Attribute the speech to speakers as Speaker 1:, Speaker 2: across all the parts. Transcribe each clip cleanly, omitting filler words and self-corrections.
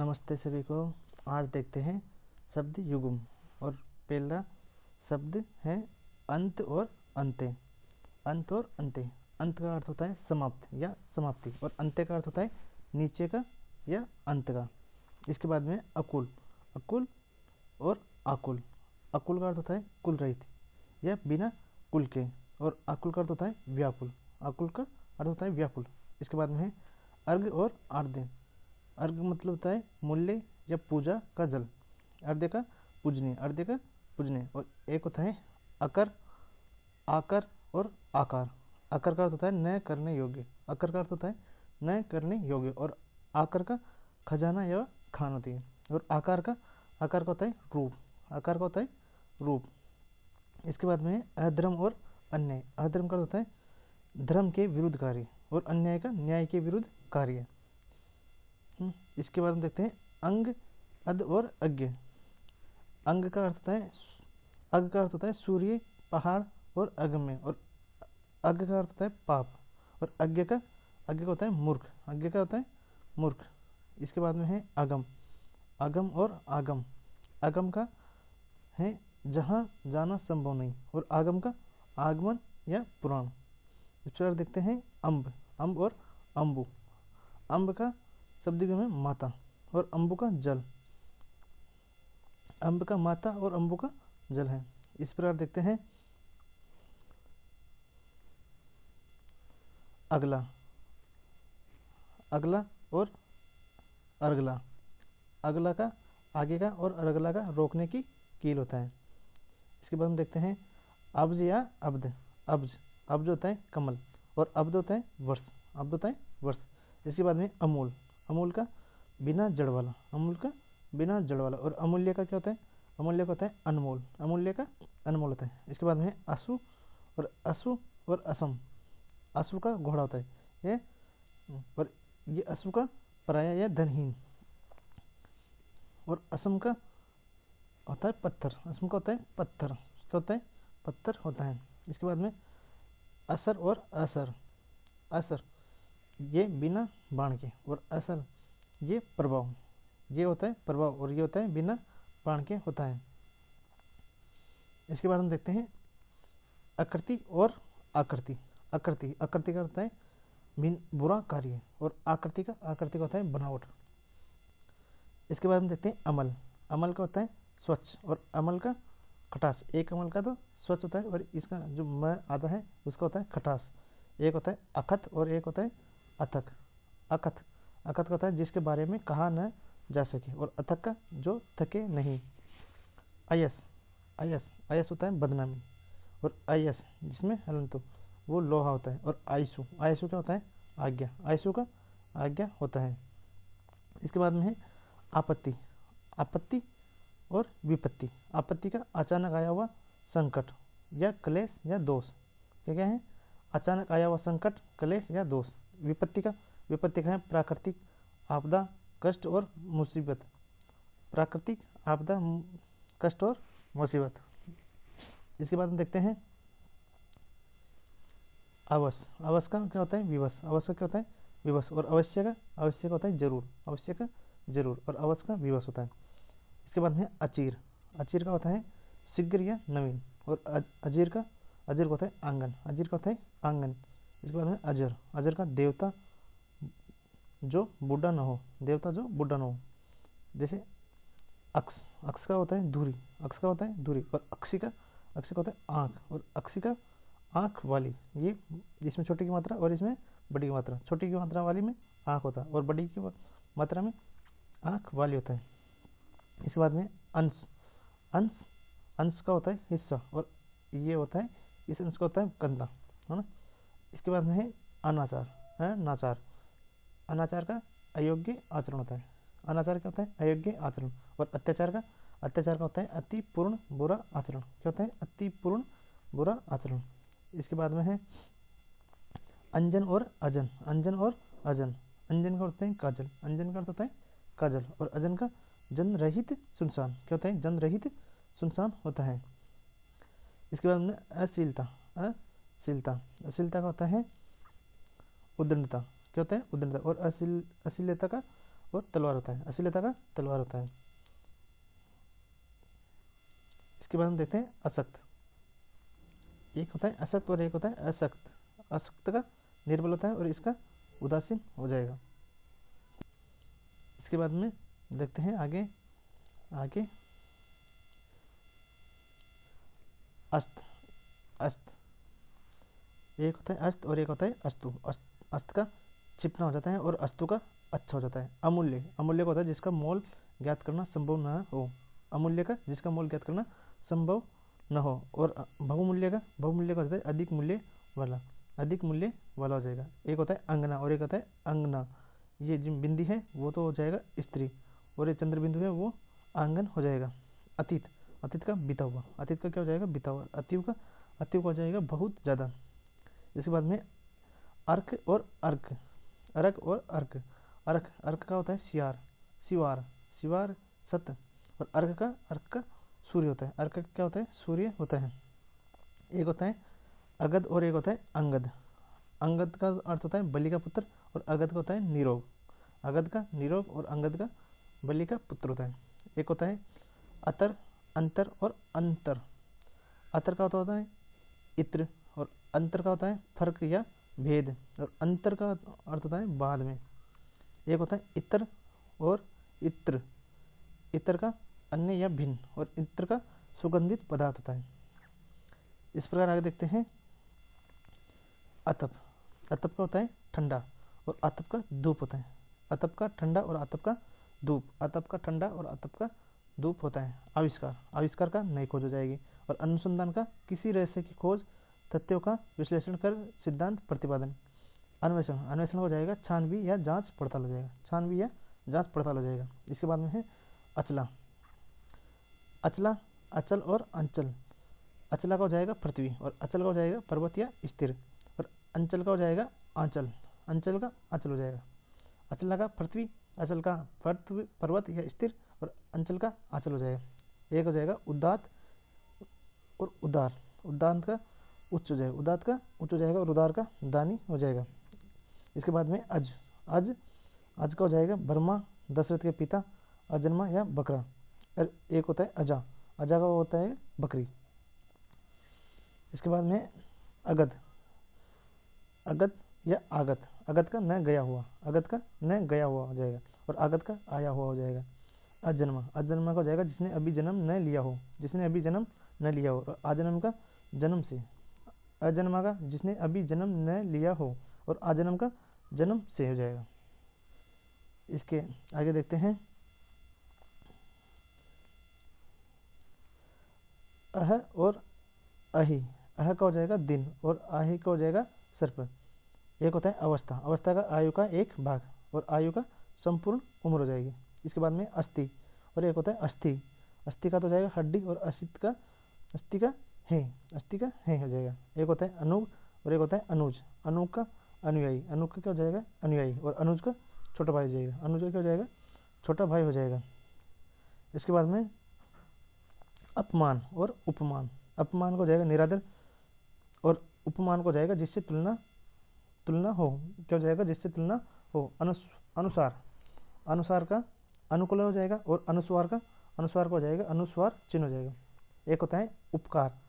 Speaker 1: नमस्ते सभी को। आज देखते हैं शब्द युग्म और पहला शब्द है अंत और अंते। अंत और अंते। अंत का अर्थ होता है समाप्त या समाप्ति और अंत्य का अर्थ होता है नीचे का या अंत का। इसके बाद में अकुल। अकुल और आकुल। अकुल का अर्थ होता है कुल रहित या बिना कुल के और आकुल का अर्थ होता है व्याकुल। आकुल का अर्थ होता है व्याकुल। इसके बाद में है अर्घ और आर्द्य। अर्घ मतलब होता है मूल्य या पूजा का जल। अर्घ्य का पूजनीय। अर्घ्य का पूजनीय। और एक होता है अकर, आकर और आकार। अकर का अर्थ होता है न करने योग्य। अकर का अर्थ होता है न करने योग्य और आकर का खजाना या खान होती है। और आकार का होता है रूप। आकार का होता है रूप। इसके बाद में अधर्म और अन्याय। अधर्म का होता है धर्म के विरुद्ध कार्य और अन्याय का न्याय के विरुद्ध कार्य। इसके बाद में देखते हैं अंग, अध और अज्ञ। अंग का अर्थ होता है अग का अर्थ होता है सूर्य, पहाड़ और अगम्य और अग का अर्थ होता है पाप और अज्ञ का होता है मूर्ख। अज्ञ का होता है मूर्ख। इसके बाद में है आगम। अगम और आगम। अगम का है जहाँ जाना संभव नहीं और आगम का आगमन या पुराण। इस पर देखते हैं अम्ब। अम्ब और अम्बु। अम्ब का शब्द में माता और अम्बु का जल। अम्ब का माता और अम्बु का जल है। इस प्रकार देखते हैं अगला। अगला और अर्गला। अगला का आगे का और अर्गला का रोकने की कील होता है। इसके बाद हम देखते हैं अब्ज या अब्द। अब्ज। अब्ज होता है कमल और अब्द होता है वर्ष। अब्द होता है वर्ष। इसके बाद में अमूल। अमूल का बिना जड़ वाला। अमूल का बिना जड़ वाला। और अमूल्य का क्या होता है? अमूल्य का होता है अनमोल। अमूल्य का अनमोल होता है। इसके बाद में अशु और असम। अशु का घोड़ा होता है ये और ये अशु का पराया या धनहीन। और असम का होता है पत्थर। असम का होता है पत्थर। क्या होता है? पत्थर होता है। इसके बाद में असर और असर। असर ये बिना बाण के और असर ये प्रभाव। ये होता है प्रभाव और ये होता है बिना बाण के होता है। इसके बाद हम देखते हैं आकृति और आकृति। आकृति। आकृति का होता है बुरा कार्य और आकृति का होता है बनावट। इसके बाद हम देखते हैं अमल। अमल का होता है स्वच्छ और अमल का खटास। एक अमल का तो स्वच्छ होता है और इसका जो म आधा है उसका होता है खटास। एक होता है अखत और एक होता है अथक। अखत। अखत का होता है जिसके बारे में कहा न जा सके और अथक का जो थके नहीं। अयस। अयस। अयस होता है बदनामी और अयस जिसमें हलंतु वो लोहा होता है। और आयसु। आयसु क्या होता है? आज्ञा। आयसु का आज्ञा होता है। इसके बाद में है आपत्ति। आपत्ति और विपत्ति। आपत्ति का अचानक आया हुआ संकट या क्लेश या दोष। क्या क्या है? अचानक आया हुआ संकट, क्लेश या दोष। विपत्ति का है प्राकृतिक आपदा, कष्ट और मुसीबत। प्राकृतिक आपदा, कष्ट और मुसीबत। इसके बाद हम देखते हैं अवश। अवश का क्या होता है? विवश। अवश का क्या होता है? विवश। और अवश्य का होता है जरूर। अवश्य का जरूर और अवश्य का विवश होता है। इसके बाद में अचीर। अचीर का होता है शीघ्र या नवीन और अजीर का होता है आंगन। अजीर का होता है आंगन। इसके बाद में अजर। अजर का देवता जो बूढ़ा न हो। देवता जो बूढ़ा न हो। जैसे अक्ष। अक्ष का होता है धुरी। अक्ष का होता है धुरी और अक्षी का होता है आंख और अक्षी का आंख वाली। ये इसमें छोटी की मात्रा और इसमें बड़ी की मात्रा। छोटी की मात्रा वाली में आंख होता है और बड़ी की मात्रा में आंख वाली होता है। इसके बाद में अंश। अंश। अंश का होता है हिस्सा और ये होता है इस अंश का होता है कंधा, है ना। इसके बाद में है अनाचार है नाचार। अनाचार का अयोग्य आचरण होता है। अनाचार क्या होता है? अयोग्य आचरण। और अत्याचार का होता है अति पूर्ण बुरा आचरण। क्या होता है? अति पूर्ण बुरा आचरण। इसके बाद में है अंजन और अजन। अंजन और अजन। अंजन का होता है काजल। अंजन का होता है काजल और अजन का जन रहित सुनसान। क्या होता है? जन रहित सुनसान होता है। इसके बाद में अश्लीलता। अश्लीलता। अश्लीलता का होता है उद्दंडता। क्या होता है? उद्दंडता। और अश्लीलता का और तलवार होता है, अश्लीलता का तलवार होता है। इसके बाद हम देखते हैं असक्त। एक होता है असक्त और एक होता है असक्त। असक्त का निर्बल होता है और इसका उदासीन हो जाएगा। इसके बाद में देखते हैं आगे आगे अस्त। अस्त एक होता है अस्त और एक होता है अस्तु। अस्त का चिपना हो जाता है और अस्तु का अच्छा हो जाता है। अमूल्य, अमूल्य का होता है जिसका मोल ज्ञात करना संभव न हो। अमूल्य का जिसका मोल ज्ञात करना संभव न हो। और बहुमूल्य का होता है अधिक मूल्य वाला, अधिक मूल्य वाला हो जाएगा। एक होता है अंगना और एक होता है अंगना। ये जो बिंदी है वो तो हो जाएगा स्त्री और ये चंद्र बिंदु है वो आंगन हो जाएगा। अतीत, अतीत का बीता हुआ, अतीत का क्या हो जाएगा बीता हुआ। अतीव का हो जाएगा बहुत ज़्यादा। इसके बाद में अर्क और अर्क, अर्क और अर्क। अर्क, अर्क का होता है सियार, सिवार, सिवार सत्य। और अर्क का सूर्य होता है। अर्क का क्या होता है सूर्य होता है। एक होता है अगध और एक होता है अंगद। अंगद का अर्थ होता है बलि का पुत्र और अगध का होता है निरोग। अगध का निरोग और अंगद का बलि का पुत्र होता है। एक होता है अतर, अंतर और अंतर। अतर का होता है इत्र और अंतर का होता है फर्क या भेद और अंतर का अर्थ होता है बाद में। एक होता है इत्र और इत्र। इत्र का अन्य या भिन्न और इत्र का सुगंधित पदार्थ होता है। इस प्रकार आगे देखते हैं अतप। अतप का होता है ठंडा और अतप का धूप होता है। अतप का ठंडा और अतप का धूप। अतप का ठंडा और अतप का धूप होता है। आविष्कार, आविष्कार का नई खोज हो जाएगी। और अनुसंधान का किसी रहस्य की खोज, तथ्यों का विश्लेषण कर सिद्धांत प्रतिपादन। अन्वेषण, अन्वेषण हो जाएगा छानबीन या जांच पड़ताल हो जाएगा, छानबीन या जांच पड़ताल हो जाएगा। इसके बाद में है अचला। अचला, अचल और अंचल। अचला का हो जाएगा पृथ्वी और अचल का हो जाएगा पर्वत या स्थिर और अंचल का हो जाएगा आंचल, अंचल का आंचल हो जाएगा। अचला का पृथ्वी, अचल का पर्वत या स्थिर और अंचल का आंचल हो जाएगा। एक हो जाएगा उदात और उदार। उदात का उच्च हो जाएगा, उदात का उच्च हो जाएगा और उदार का दानी हो जाएगा। इसके बाद में अज। अज, अज का हो जाएगा ब्रह्मा, दशरथ के पिता, अजन्मा या बकरा। और एक होता है अजा, अजा का होता है बकरी। इसके बाद में अगध। अगध या आगत। अगध का न गया हुआ, अगध का न गया हुआ हो जाएगा और आगत का आया हुआ हो जाएगा। अजन्मा, अजन्मा का हो जाएगा जिसने अभी जन्म न लिया हो, जिसने अभी जन्म न लिया हो। और आजन्म का जन्म से। अजन्मा का जिसने अभी जन्म न लिया हो और आजन्म का जन्म से हो जाएगा। इसके आगे देखते हैं अह और अहि। अह का हो जाएगा दिन और आहि का हो जाएगा सर्प। एक होता है अवस्था, अवस्था का आयु का एक भाग और आयु का संपूर्ण उम्र हो जाएगी। इसके बाद में अस्थि और एक होता है अस्थि। अस्थि का तो हो जाएगा हड्डी और अस्थि का है, अस्थि का है हो जाएगा। एक होता है अनुग और एक होता है अनुज। अनुग का अनुयायी, अनुग का क्या हो जाएगा अनुयायी और अनुज का छोटा भाई हो जाएगा। अनुज का क्या हो जाएगा छोटा भाई हो जाएगा। इसके बाद में अपमान और उपमान। अपमान को जाएगा निरादर और उपमान को जाएगा जिससे तुलना तुलना हो, क्या हो जाएगा जिससे तुलना हो। अनुसार, अनुसार का अनुकूल हो जाएगा और अनुस्वार का हो जाएगा अनुस्वार चिन्ह हो जाएगा। एक होता है उपकार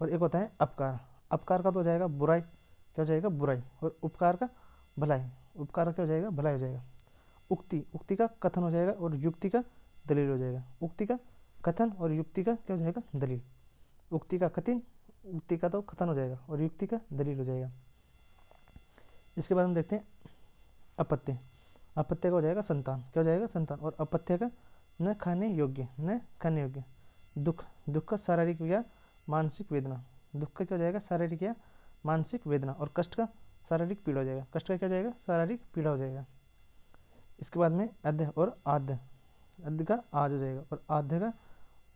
Speaker 1: और एक होता है अपकार। अपकार का तो हो जाएगा बुराई, क्या हो जाएगा बुराई और उपकार का भलाई। उपकार का क्या हो जाएगा भलाई हो जाएगा। उक्ति, उक्ति का कथन हो जाएगा और युक्ति का दलील हो जाएगा। उक्ति का कथन और युक्ति का क्या हो जाएगा दलील। उक्ति का कथन, उक्ति का तो कथन हो जाएगा और युक्ति का दलील हो जाएगा। इसके बाद हम देखते हैं अपत्य। अपत्य का हो जाएगा संतान, क्या हो जाएगा संतान और अपत्य का न खाने योग्य, न खाने योग्य। दुख, दुख का शारीरिक या मानसिक वेदना। दुख का क्या हो जाएगा शारीरिक या मानसिक वेदना और कष्ट का शारीरिक पीड़ा हो जाएगा। कष्ट का क्या हो जाएगा शारीरिक पीड़ा हो जाएगा। इसके बाद में अध्य और आद्य। अध्य का आज हो जाएगा और आद्य का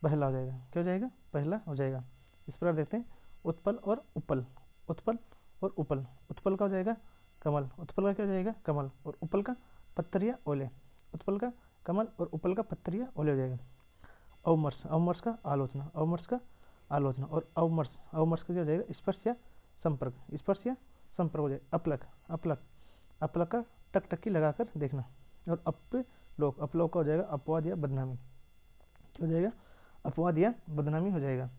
Speaker 1: पहला हो जाएगा, क्या हो जाएगा पहला हो जाएगा। इस प्रकार देखते हैं उत्पल और उपल। उत्पल और उपल। उत्पल का हो जाएगा कमल, उत्पल का क्या हो जाएगा कमल और उपल का पत्थरिया ओले। उत्पल का कमल और उपल का पत्थरिया ओले हो जाएगा। अवमर्श, अवमर्श का आलोचना, अवमर्श का आलोचना और अवमर्श, अवमर्श का क्या हो जाएगा स्पर्श या संपर्क, स्पर्श या संपर्क हो जाएगा। अपलक, अपलक, अपलक का टकटकी लगाकर देखना और अप लोक, अपलोक का हो जाएगा अपवाद या बदनामी, क्या हो जाएगा, अपवाद या बदनामी हो जाएगा।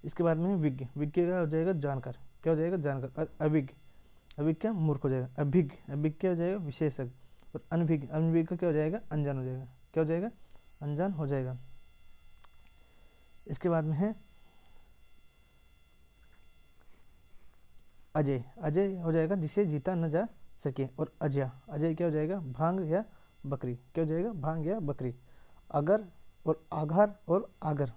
Speaker 1: इसके बाद में विज्ञ, विज्ञ का हो जाएगा जानकार, क्या हो जाएगा, जानकार। अभिज्ञ, अभिज्ञ क्या, मूर्ख हो जाएगा। अभिज्ञ, अभिज्ञ क्या हो जाएगा, विशेषज्ञ। और अनभिज्ञ, अनभिज्ञ का क्या हो जाएगा, अनजान हो जाएगा, क्या हो जाएगा, अनजान हो जाएगा। इसके बाद में है अजय, अजय हो जाएगा जिसे जीता न जा सके। और अजय, अजय क्या हो जाएगा, भांग या बकरी, क्या हो जाएगा, भांग या बकरी। अगर और आघार और आगर,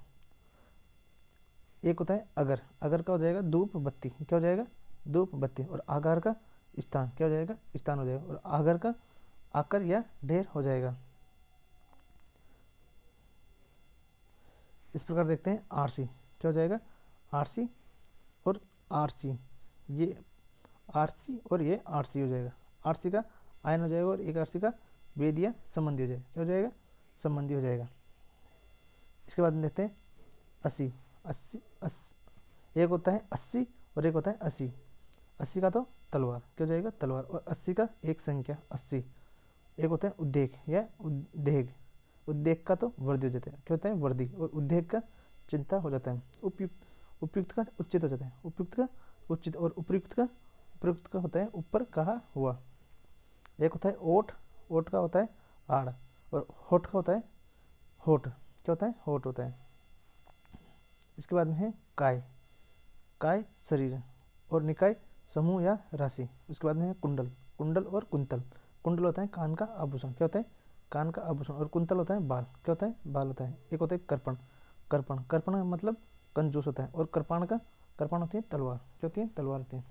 Speaker 1: एक होता है अगर, अगर का हो जाएगा धूप बत्ती, क्या हो जाएगा, धूप बत्ती। और आगार का स्थान, क्या हो जाएगा, स्थान हो जाएगा। और आगर का आकर या ढेर हो जाएगा। इस प्रकार देखते हैं आरसी, क्या हो जाएगा, आरसी और आरसी, ये आरसी और ये आरसी हो जाएगा। आरसी का आयन हो जाएगा और एक आरसी का वेद या संबंधी हो जाएगा, क्या हो जाएगा, संबंधी हो जाएगा। इसके बाद देखते हैं 80, 80 एक होता है 80 और एक होता है 80। 80 का तो तलवार, क्या हो जाएगा, तलवार। और 80 का एक संख्या 80। एक होता है उद्देक या उद्देग, उद्देक का तो वर्दी हो जाता है, क्या होता है, वर्दी। और उद्देग का चिंता हो जाता है। उपयुक्त, उपयुक्त का उचित हो जाता है, उपयुक्त का उचित। और उपयुक्त का, उपयुक्त का होता है ऊपर कहा हुआ। एक होता है ओठ, ओठ का होता है आड़। और होठ का होता है होठ, क्या होता है, होठ होता है। इसके बाद में है काय, काय शरीर। और निकाय समूह या राशि। उसके बाद में है कुंडल, कुंडल और कुंतल। कुंडल होता है कान का आभूषण, क्या होता है, कान का आभूषण। और कुंतल होता है बाल, क्या होता है, बाल होता है। एक होता है कर्पण, कर्पण, कर्पण का मतलब कंजूस होता है। और कृपाण का, कृपाण होती है तलवार, क्या होती है, तलवार होती है।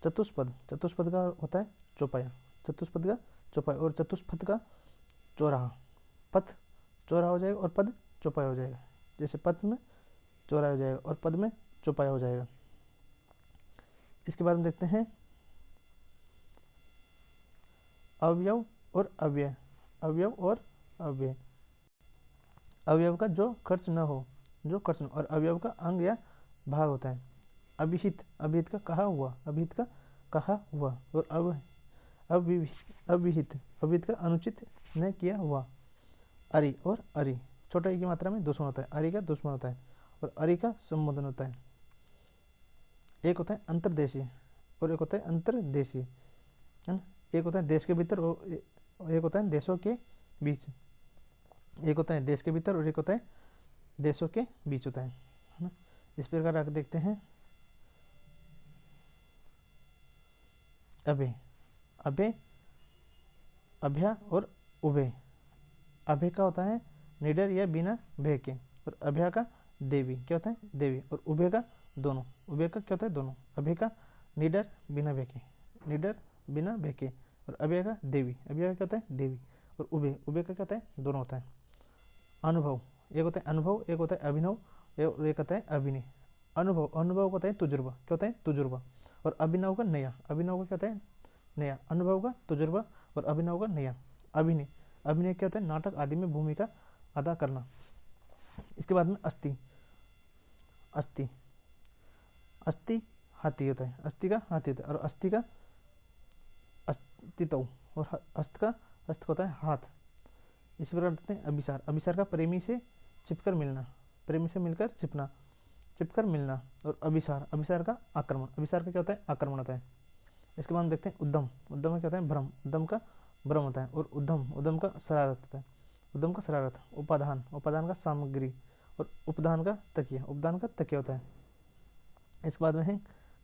Speaker 1: चतुष्पद, चतुष्पद का होता है चौपाया, चतुष्पद का चौपाया। और चतुष्पद का चौराहा, पथ चौराहा हो जाएगा और पद चौपाया हो जाएगा। जैसे पथ में चौराहा हो जाएगा और पद में चौपाया हो जाएगा। इसके बाद में देखते हैं अवयव और अव्यय, अवयव और अव्यय। अवयव का जो खर्च न हो, जो खर्च न। और अवयव का अंग या भाग होता है। अभिहित, अभिहित का कहा हुआ, अभिहित का कहा हुआ। और अविहित, अविहित का अनुचित न किया हुआ। अरि और अरि, छोटा ई की मात्रा में दुश्मन होता है, अरि का दुश्मन होता है। और अरि का संबोधन होता है। एक होता है अंतर्देशीय और एक होता है अंतर्देशीय, है ना। एक होता है देश के भीतर और एक होता है देशों के बीच। एक होता है देश के भीतर और एक होता है देशों के बीच होता है ना। इस प्रकार आगे देखते हैं अभय, अभय, अभय और उभय। अभय का होता है निडर या बिना भय के। और अभय का देवी, क्या होता है, देवी। और उभय का दोनों, उभय का क्या होता है, दोनों। अभय का निडर बिना भय के, निडर बिना भय के। और अभय का देवी, अभय का क्या होता है, देवी। और उभय, उभय का क्या होता है, दोनों होता है। अनुभव, एक होता है अनुभव, एक होता है अभिनव, एक होता है अभिनय। अनुभव, अनुभव का होता है तजुर्बा, क्या होता है, तजुर्बा। और अभिनव का नया, अभिनव का क्या होता है, नया। अनुभव का तजुर्बा और अभिनव का नया। अभिनय, अभिनय क्या होता है, नाटक आदि में भूमिका अदा करना। इसके बाद में अस्थि, अस्थि, अस्थि हाथी होता है, अस्थि का हाथी होता है। और अस्थि का अस्तित्व। और हस्त का, हस्त होता है हाथ। इस प्रकार देखते हैं अभिसार, अभिसार का प्रेमी से छिपकर मिलना, प्रेमी से मिलकर छिपना, छिपकर मिलना। और अभिसार, अभिसार का आक्रमण, अभिसार का क्या होता है, आक्रमण होता है। इसके बाद देखते हैं उद्यम, उद्यम का क्या होता है, भ्रम, उद्यम का भ्रम होता है। और उद्यम, उद्यम का शरारत होता है, उद्यम का शरारत। उपादान, उपादान का सामग्री। और उपदान का तकिया, उपदान का तकिया होता है। इसके बाद में है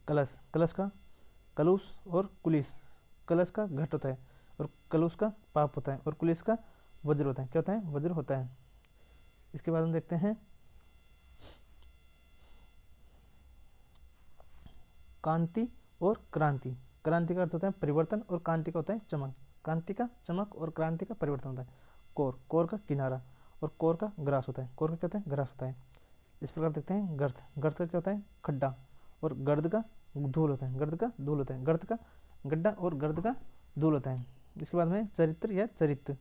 Speaker 1: कलश, कलश का कलुष और कुलिस। कलश का घट होता है और कलुष का पाप होता है। और कुलिस का वज्र होता है, क्या होता है, वज्र होता है। इसके बाद हम देखते हैं कांति और क्रांति। क्रांति का अर्थ होता है परिवर्तन और कांति का होता है चमक। कांति का चमक और क्रांति का परिवर्तन होता है। कोर, कोर का किनारा। और कोर का ग्रास होता है, कोर का क्या होता है, ग्रास होता है। इस प्रकार देखते हैं गर्त, गर्त का क्या होता है, खड्डा। और गर्द का धूल होता है, गर्द का धूल होता है। गर्त का गड्ढा और गर्द का धूल होता है। इसके बाद में चरित्र या चरित्र,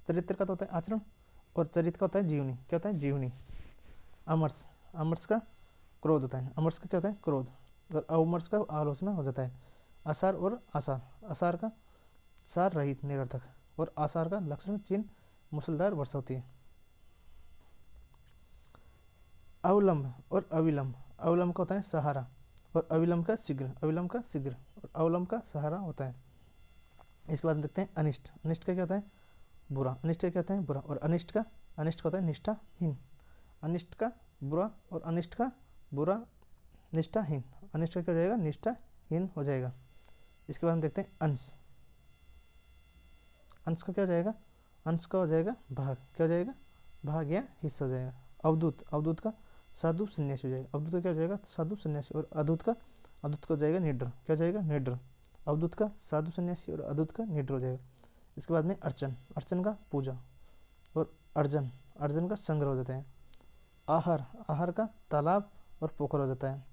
Speaker 1: चरित्र का तो होता है आचरण। और चरित्र का होता है जीवनी, क्या होता है, जीवनी। अमर्ष, अमर्ष का क्रोध होता है, अमर्ष का क्या होता है, क्रोध। और अमर्ष का आलोचना हो जाता है। असार और आसार, असार का सार रहित निरर्थक। और आसार का लक्षण चिन्ह मूसलधार वर्षा होती है। अवलंब और अविलंब। अवलंब का होता है सहारा और अविलंब का शीघ्र। अविलंब का शीघ्र और अवलंब का सहारा होता है। इसके बाद देखते हैं अनिष्ट। अनिष्ट का क्या होता है? बुरा। अनिष्ट का क्या होता है? बुरा। और अनिष्ट का होता है निष्ठाहीन। अनिष्ट का बुरा और अनिष्ट का बुरा निष्ठाहीन। अनिष्ट का क्या हो जाएगा? निष्ठाहीन हो जाएगा। इसके बाद हम देखते हैं अंश। अंश का क्या हो जाएगा? अंश का हो जाएगा भाग। क्या हो जाएगा? भाग या हिस्सा हो जाएगा। अवधूत। अवधूत का साधु संन्यासी हो जाएगा। अवधूत का क्या हो जाएगा? साधु संन्यासी। और अधूत का हो जाएगा निड्र। क्या हो जाएगा? निड्र। अवधूत का साधु संन्यासी और अधूत का निड्र हो जाएगा। इसके बाद में अर्चन। अर्चन का पूजा। और अर्जन। अर्जन का संग्रह हो जाता है। आहार। आहार का तालाब और पोखर हो जाता है।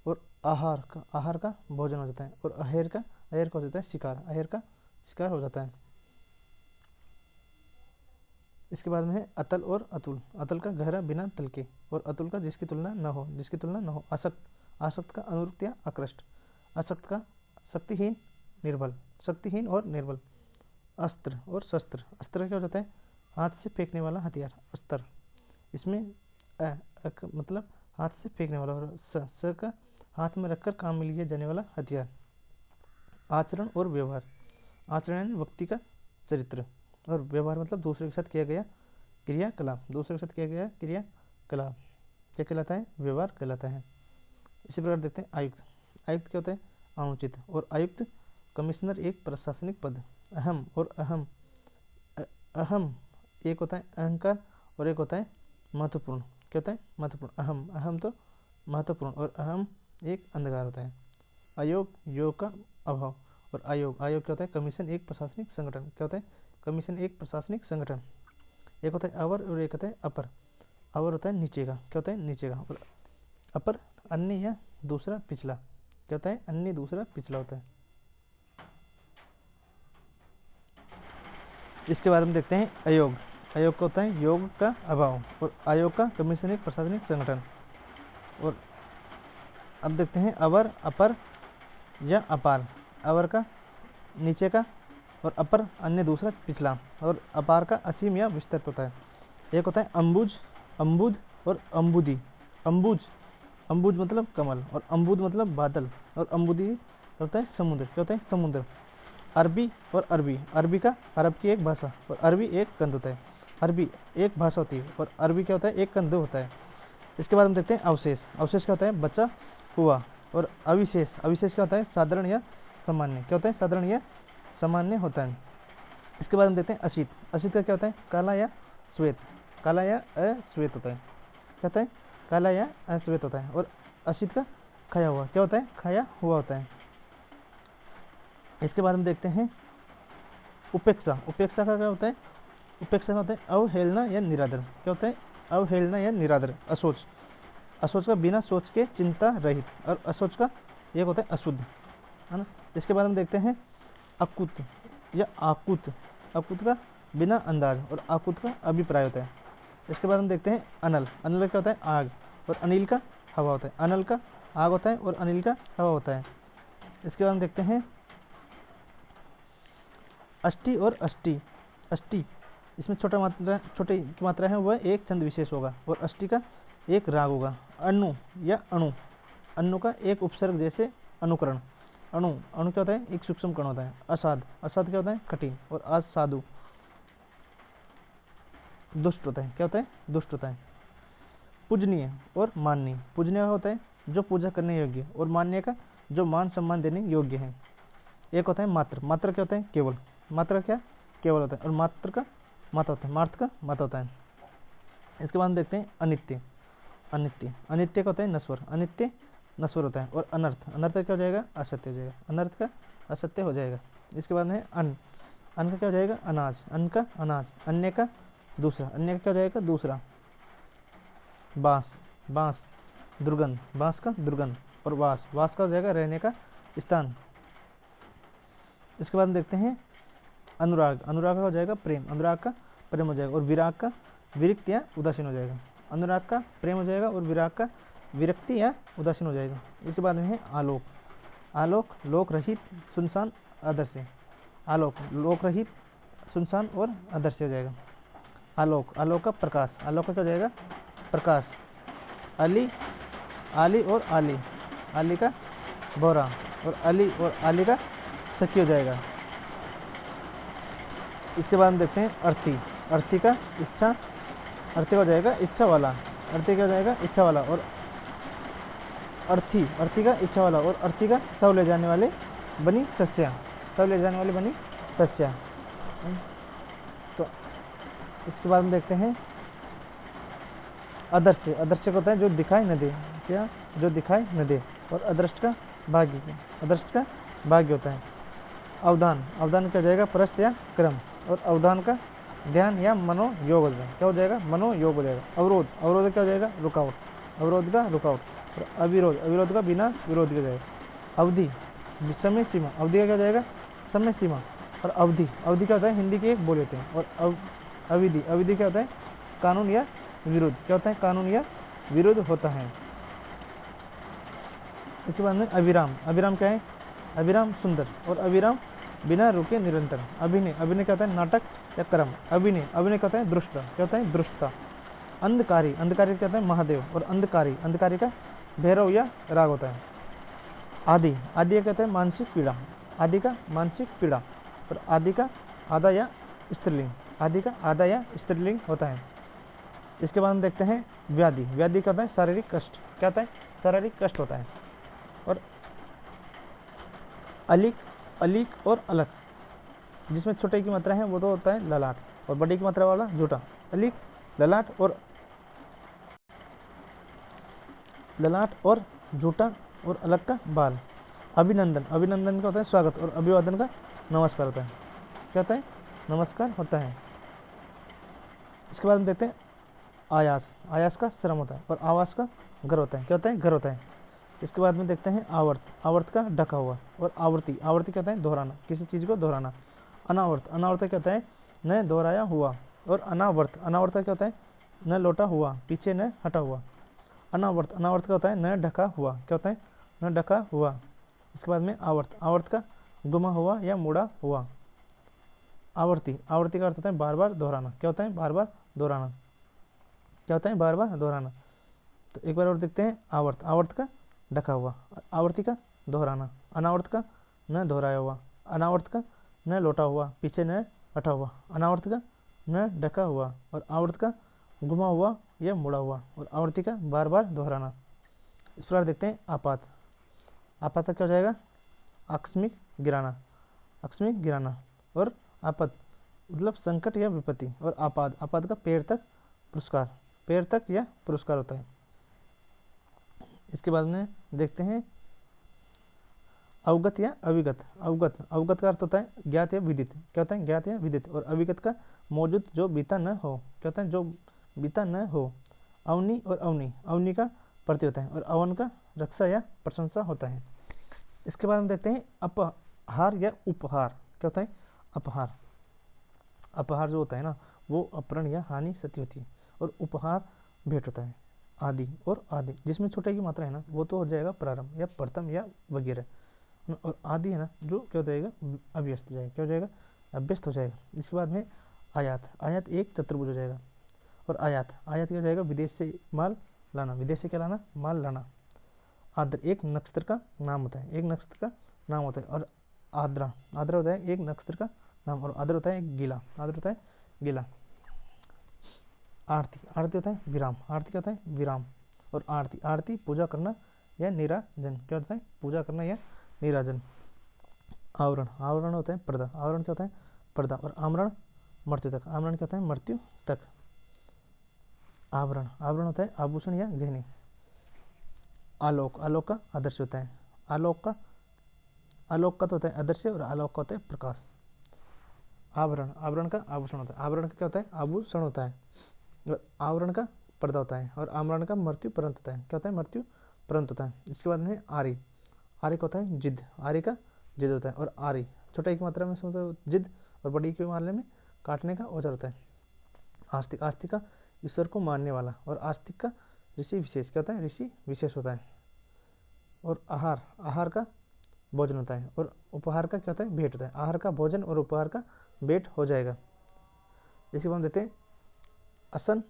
Speaker 1: और आहार का भोजन हो जाता है। और अहेर का हो जाता है शिकार। अहेर का शिकार हो जाता है। इसके बाद में है अतल और अतुल। अतल का गहरा बिना तल के। और अतुल का जिसकी तुलना न हो। जिसकी तुलना न हो। आसक्त। आसक्त का अनुरक्त या आकृष्ट। आसक्त का शक्तिहीन निर्बल। शक्तिहीन और निर्बल। अस्त्र और शस्त्र। अस्त्र क्या हो जाता है? हाथ से फेंकने वाला हथियार। अस्त्र। इसमें मतलब हाथ से फेंकने वाला। और स का हाथ में रखकर काम में लिया जाने वाला हथियार। आचरण और व्यवहार। आचरण यानी व्यक्ति का चरित्र। और व्यवहार मतलब दूसरे के साथ किया गया क्रियाकलाप। दूसरे के साथ किया गया क्रियाकलाप क्या कहलाता है? व्यवहार कहलाता है। इसी प्रकार देखते हैं आयुक्त। आयुक्त क्या होता है? अनुचित। और आयुक्त कमिश्नर एक प्रशासनिक पद। अहम और अहम। अहम एक होता है अहंकार और एक होता है महत्वपूर्ण। क्या होता है? महत्वपूर्ण। अहम। अहम तो महत्वपूर्ण। और अहम एक अंधकार होता है। अयोग। योग का अभाव। और आयोग। आयोग क्या होता है? कमीशन एक प्रशासनिक संगठन। क्या होता है? कमीशन एक प्रशासनिक संगठन। एक होता है अवर और एक होता है अपर। अवर होता है नीचे का। क्या होता है? नीचे का। और अपर अन्य या दूसरा पिछला। क्या होता है? अन्य दूसरा पिछला होता है। इसके बारे में देखते हैं अयोग। अयोग का होता है योग का अभाव। और आयोग का कमीशन एक प्रशासनिक संगठन। और अब देखते हैं अवर, अपर या अपार। अवर का नीचे का और अपर अन्य दूसरा पिछला। और अपार का असीम या विस्तृत होता है। एक होता है अम्बुज, अम्बुद और अम्बुदी। अम्बुज। अम्बुज मतलब कमल। और अम्बुद मतलब बादल। और अम्बुदी होता है समुद्र। क्या होता है? समुद्र। अरबी और अरबी। अरबी का अरब की एक भाषा और अरबी एक कंद होता है। अरबी एक भाषा होती है और अरबी क्या होता है? एक कंद होता है। इसके बाद हम देखते हैं अवशेष। अवशेष क्या होता है? बचा हुआ। और अविशेष। अविशेष क्या होता है? साधारण या सामान्य। क्या होता है? साधारण या सामान्य होता है। इसके बाद हम देखते हैं असित। असित का क्या होता है? काला या श्वेत। काला या अश्वेत होता है। क्या होता है? काला या अश्वेत होता है। और असित का खाया हुआ। क्या होता है? खाया हुआ होता है। इसके बाद हम देखते हैं उपेक्षा। उपेक्षा का क्या होता है? उपेक्षा का होता है अवहेलना या निरादर। क्या होता है? अवहेलना या निरादर। असोच। असोच का बिना सोच के चिंता रहित। और असोच का एक होता है अशुद्ध, है ना। इसके बाद हम देखते हैं अकुत या आकुत। अकुत का बिना अंदाज और आकुत का अभिप्राय होता है। इसके बाद हम देखते हैं अनल। अनल क्या होता है? आग। और अनिल का हवा होता है। अनल का आग होता है और अनिल का हवा होता है। इसके बाद हम देखते हैं अष्टि और अष्टि। अष्टि इसमें छोटी की मात्रा है वह एक छंद विशेष होगा। और अष्टि का एक राग होगा। अणु या अणु। अणु का एक उपसर्ग जैसे अनुकरण। अणु। अणु क्या होता है? एक सूक्ष्म कण होता है। असाध। असाध क्या होता है? कठिन। और असाधु दुष्ट होता है। क्या होता है? दुष्ट होता है। पूजनीय और माननीय। पूजनीय होता है जो पूजा करने योग्य। और मान्य का जो मान सम्मान देने योग्य है। एक होता है मात्र। मात्र क्या होता है? केवल। मात्र क्या? केवल होता है। और मात्र का माता होता है। मात्र का माता होता है। इसके बाद हम देखते हैं अनित्य। अनित्य। अनित्य का होता है नश्वर। अनित्य नश्वर होता है। और अनर्थ। अनर्थ क्या हो जाएगा? असत्य हो जाएगा। अनर्थ का असत्य हो जाएगा। इसके बाद में अन्न। अन्न का क्या हो जाएगा? अनाज। अन्न का अनाज। अन्य का दूसरा। अन्य का क्या हो जाएगा? दूसरा। बांस। बांस दुर्गंध। बांस का दुर्गंध। और वास। वास का हो जाएगा रहने का स्थान। इसके बाद हम देखते हैं अनुराग। अनुराग का हो जाएगा प्रेम। अनुराग का प्रेम हो जाएगा। और विराग का विरक्त या उदासीन हो जाएगा। अनुराग का प्रेम हो जाएगा और विराग का विरक्ति या उदासीन हो जाएगा। इसके बाद में है आलोक। आलोक लोक रहित सुनसान आदर्श है। आलोक, लोक रहित, सुनसान और अदृश्य हो जाएगा। आलोक, आलोक का प्रकाश, आलोक का क्या हो जाएगा? प्रकाश। अली, आली और आली, आली का बोरा, और अली और आली का सखी हो जाएगा। इसके बाद हम देखते हैं अर्थी, अर्थी का इच्छा, अर्थी का हो जाएगा इच्छा वाला, अर्थी का हो जाएगा इच्छा वाला, और अर्थी, अर्थी का इच्छा वाला, और अर्थी का सब ले जाने वाले बनी सस्या, सब ले जाने वाली बनी सस्या। तो इसके बाद हम देखते हैं अदृश्य, अदृश्य को होता है जो दिखाई न दे, क्या? जो दिखाई न दे, और अदृष्ट का भाग्य, अदृष्ट का भाग्य होता है। अवधान, अवधान क्या हो जाएगा? प्रश्न या क्रम, और अवधान का ध्यान या मनोयोग हो जाएगा, क्या हो जाएगा? मनोयोग हो जाएगा। अवरोध, अवरोध क्या हो जाएगा? रुकावट, अवरोध का रुकावट, और अविरोध, अविरोध का बिना विरोध हो जाएगा। अवधि, समय सीमा, अवधि का क्या हो जाएगा? समय सीमा, और अवधि, अवधि क्या होता है? हिंदी के एक बोले होते हैं। और अविधि, अविधि क्या होता है? कानून या विरोध, क्या होता है? कानून या विरोध होता है। इसके बाद में अविराम, अविराम क्या है? अविराम सुंदर, और अविराम बिना रुके निरंतर। अभिनय, अभिनय क्या होता है? नाटक या कर्म। अभिनय, अभिनय क्या होता है? दृष्टा, क्या होता है? दृष्टा। अंधकारी, अंधकारी क्या होता है? महादेव, और अंधकारी, अंधकारी का भैरव या राग होता है। आदि, आदि क्या होता है? मानसिक पीड़ा, आदि का मानसिक पीड़ा, और आदि का आधा या स्त्रीलिंग, आदि का आधा या स्त्रीलिंग होता है। इसके बाद हम देखते हैं व्याधि, व्याधि क्या होता है? शारीरिक कष्ट, क्या होता है? शारीरिक कष्ट होता है। और अलिक, अलिक और अलग, जिसमें छोटे की मात्रा है वो तो होता है ललाट, और बड़ी की मात्रा वाला झूठा। अलिक, ललाट और झूठा, और अलग का बाल। अभिनंदन, अभिनंदन का होता है स्वागत, और अभिवादन का नमस्कार होता है, क्या होता है? नमस्कार होता है। इसके बाद हम देखते हैं आयास, आयास का श्रम होता है, और आवास का घर होता है, क्या होता है? घर होता है। इसके बाद में देखते हैं आवर्त, आवर्त का ढका हुआ, और आवर्ती, आवर्ती क्या होता है? दोहराना, किसी चीज को दोहराना। अनावर्त, अनावर्त क्या होता है? न दोहराया हुआ, और अनावर्त, अनावर्त क्या होता है? न लौटा हुआ, पीछे न हटा हुआ। अनावर्त, अनावर्त क्या होता है? न ढका हुआ, क्या होता है? न ढका हुआ। इसके बाद में आवर्त, आवर्त का गुमा हुआ या मुड़ा हुआ। आवर्ती, आवर्ती का अर्थ होता है बार बार दोहराना, क्या होता है? बार बार दोहराना, क्या होता है? बार बार दोहराना। तो एक बार और देखते हैं आवर्त, आवर्त का ढका हुआ, आवर्ती का दोहराना, अनावर्त का न दोहराया हुआ, अनावर्त का न लौटा हुआ, पीछे न हटा हुआ, अनावर्त का न ढका हुआ, और आवर्त का घुमा हुआ या मुड़ा हुआ, और आवर्ती का बार बार दोहराना। इस प्रकार देखते हैं आपात, आपात क्या हो जाएगा? आकस्मिक गिराना, आकस्मिक गिराना। और आपत मतलब संकट या विपत्ति, और आपात, आपात का पैर तक पुरस्कार, पैर तक या पुरस्कार होता है। इसके बाद में देखते हैं अवगत या अविगत, अवगत, अवगत का अर्थ होता है ज्ञात या विदित, क्या होता है? ज्ञात या विदित। और अविगत का मौजूद जो बीता न हो, क्या होता है? जो बीता न हो। अवनी और अवनी, अवनी का प्रति होता है, और अवन का रक्षा या प्रशंसा होता है। इसके बाद हम देखते हैं अपहार या उपहार, क्या होता है? अपहार, अपहार जो होता है ना वो अपहरण या हानि क्षति होती है, और उपहार भेंट होता है। आदि और आदि, जिसमें छोटे की मात्रा है ना वो तो हो जाएगा प्रारंभ या प्रथम या वगैरह, और आदि है ना जो क्या हो जाएगा? अभ्यस्त हो जाएगा, क्या हो जाएगा? अभ्यस्त हो जाएगा। इसके बाद में आयात, आयात एक चतुर्भुज हो जाएगा, और आयात, आयात क्या हो जाएगा? विदेश से माल लाना, विदेश से क्या लाना? माल लाना। आद्र एक नक्षत्र का नाम होता है, एक नक्षत्र का नाम होता है। और आद्रा, आद्रा होता है एक नक्षत्र का नाम, और आद्र होता है एक गीला, आद्र होता है गीला। आरती, आरती होता है विराम, आरती क्या होता है? विराम। और आरती, आरती पूजा करना या निराजन, क्या होता है? पूजा करना या निराजन। आवरण, आवरण होता है पर्दा, आवरण क्या होता है? पर्दा। और आमरण मृत्यु तक, आमरण क्या होता है? मृत्यु तक। आवरण, आवरण होता है आभूषण या गहने। आलोक, आलोक का आदर्श होता है, आलोक का, आलोक का तो होता है आदर्श, और आलोक का होता है प्रकाश। आवरण, आवरण का आभूषण होता है, आवरण का क्या होता है? आभूषण होता है। और आवरण का पर्दा होता है, और आमरण का मृत्यु पर्यंत होता है, क्या होता है? मृत्यु पर्यंत होता है। इसके बाद में आरी, आरी का होता है जिद, आरी का जिद होता है। और आरी छोटे की मात्रा में समझो जिद, और बड़ी के मामले में काटने का औजार होता है। आस्तिक, आस्तिक का ईश्वर को मानने वाला, और आस्तिक का ऋषि विशेष, क्या होता है? ऋषि विशेष होता है। और आहार, आहार का भोजन होता है, और उपहार का क्या होता है, भेंट होता है। आहार का भोजन और उपहार का भेंट हो जाएगा। इसके बाद हम देते हैं असन,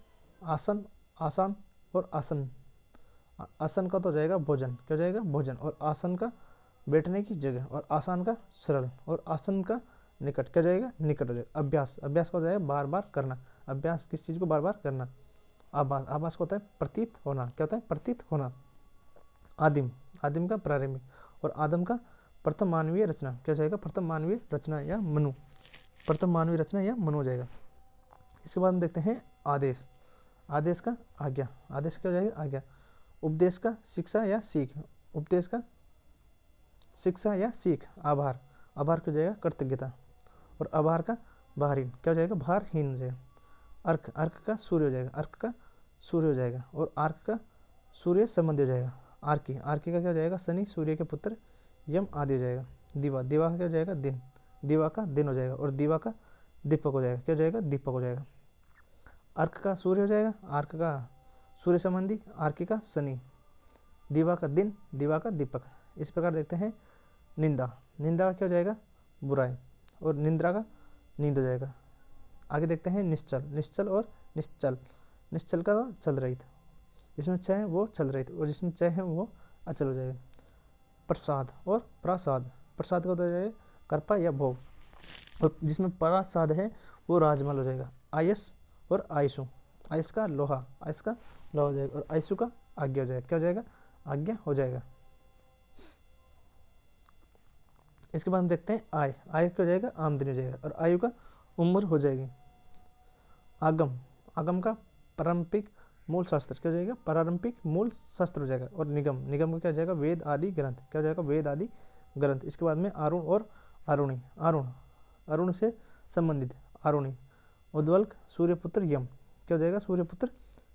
Speaker 1: आसन, आसान और आसन। आसन का तो हो जाएगा भोजन, क्या हो जाएगा, भोजन, और आसन का बैठने की जगह, और आसान का सरल, और आसन का निकट, क्या हो जाएगा, निकट हो जाएगा। अभ्यास, अभ्यास का हो जाएगा बार बार करना। अभ्यास किस चीज को बार बार करना। आभास, आभास को होता है प्रतीत होना, क्या होता है, प्रतीत होना। आदिम, आदिम का प्रारंभिक, और आदम का प्रथम मानवीय रचना, क्या हो जाएगा, प्रथम मानवीय रचना या मनु, प्रथम मानवीय रचना या मनु हो जाएगा। इसके बाद हम देखते हैं आदेश। आदेश का आज्ञा, आदेश क्या हो जाएगा, आज्ञा। उपदेश का शिक्षा या सीख, उपदेश का शिक्षा या सीख। आभार, आभार क्या हो जाएगा, कृतज्ञता, और आभार का भारहीन, क्या हो जाएगा, भारहीन हो जाएगा। अर्क, अर्क का सूर्य हो जाएगा, अर्क का सूर्य हो जाएगा, और आर्क का सूर्य संबंधी हो जाएगा। आर्की, आर्की का क्या हो जाएगा, शनि, सूर्य के पुत्र, यम आदि हो जाएगा। दिवा, दिवा का क्या हो जाएगा, दिन, दिवा का दिन हो जाएगा, और दिवा का दीपक हो जाएगा, क्या हो जाएगा, दीपक हो जाएगा। अर्क का सूर्य हो जाएगा, आर्क का सूर्य संबंधी, आर्की का शनि, दिवा का दिन, दिवा का दीपक। इस प्रकार देखते हैं निंदा, निंदा का क्या हो जाएगा, बुराई, और निंद्रा का नींद हो जाएगा। आगे देखते हैं निश्चल, निश्चल और निश्चल। निश्चल का चल रहित, जिसमें चय है वो चल रहित, और जिसमें चय है वो अचल हो जाएगा। प्रसाद और प्रासाद, प्रसाद का हो जाएगा कर्पा या भोग, और जिसमें प्रासाद है वो राजमहल हो जाएगा। आयस और आयसु, आयस का लोहा, आयस का लोहा हो जाएगा, और आयसु का आज्ञा हो जाएगा, क्या हो जाएगा, आज्ञा हो जाएगा। इसके बाद हम देखते हैं आय, आय का हो जाएगा आमदनी हो जाएगा, और आयु का उम्र हो जाएगी। आगम, आगम का पारंपरिक मूल शास्त्र, क्या हो जाएगा, पारंपरिक मूल शास्त्र हो जाएगा। और निगम, निगम का क्या हो जाएगा, वेद आदि ग्रंथ, क्या हो जाएगा, वेद आदि ग्रंथ। इसके बाद में आरुण और आरुणी, आरुण, अरुण से संबंधित, आरुणी। उद्वल्क, सूर्यपुत्र यम, क्या हो जाएगा, सूर्यपुत्र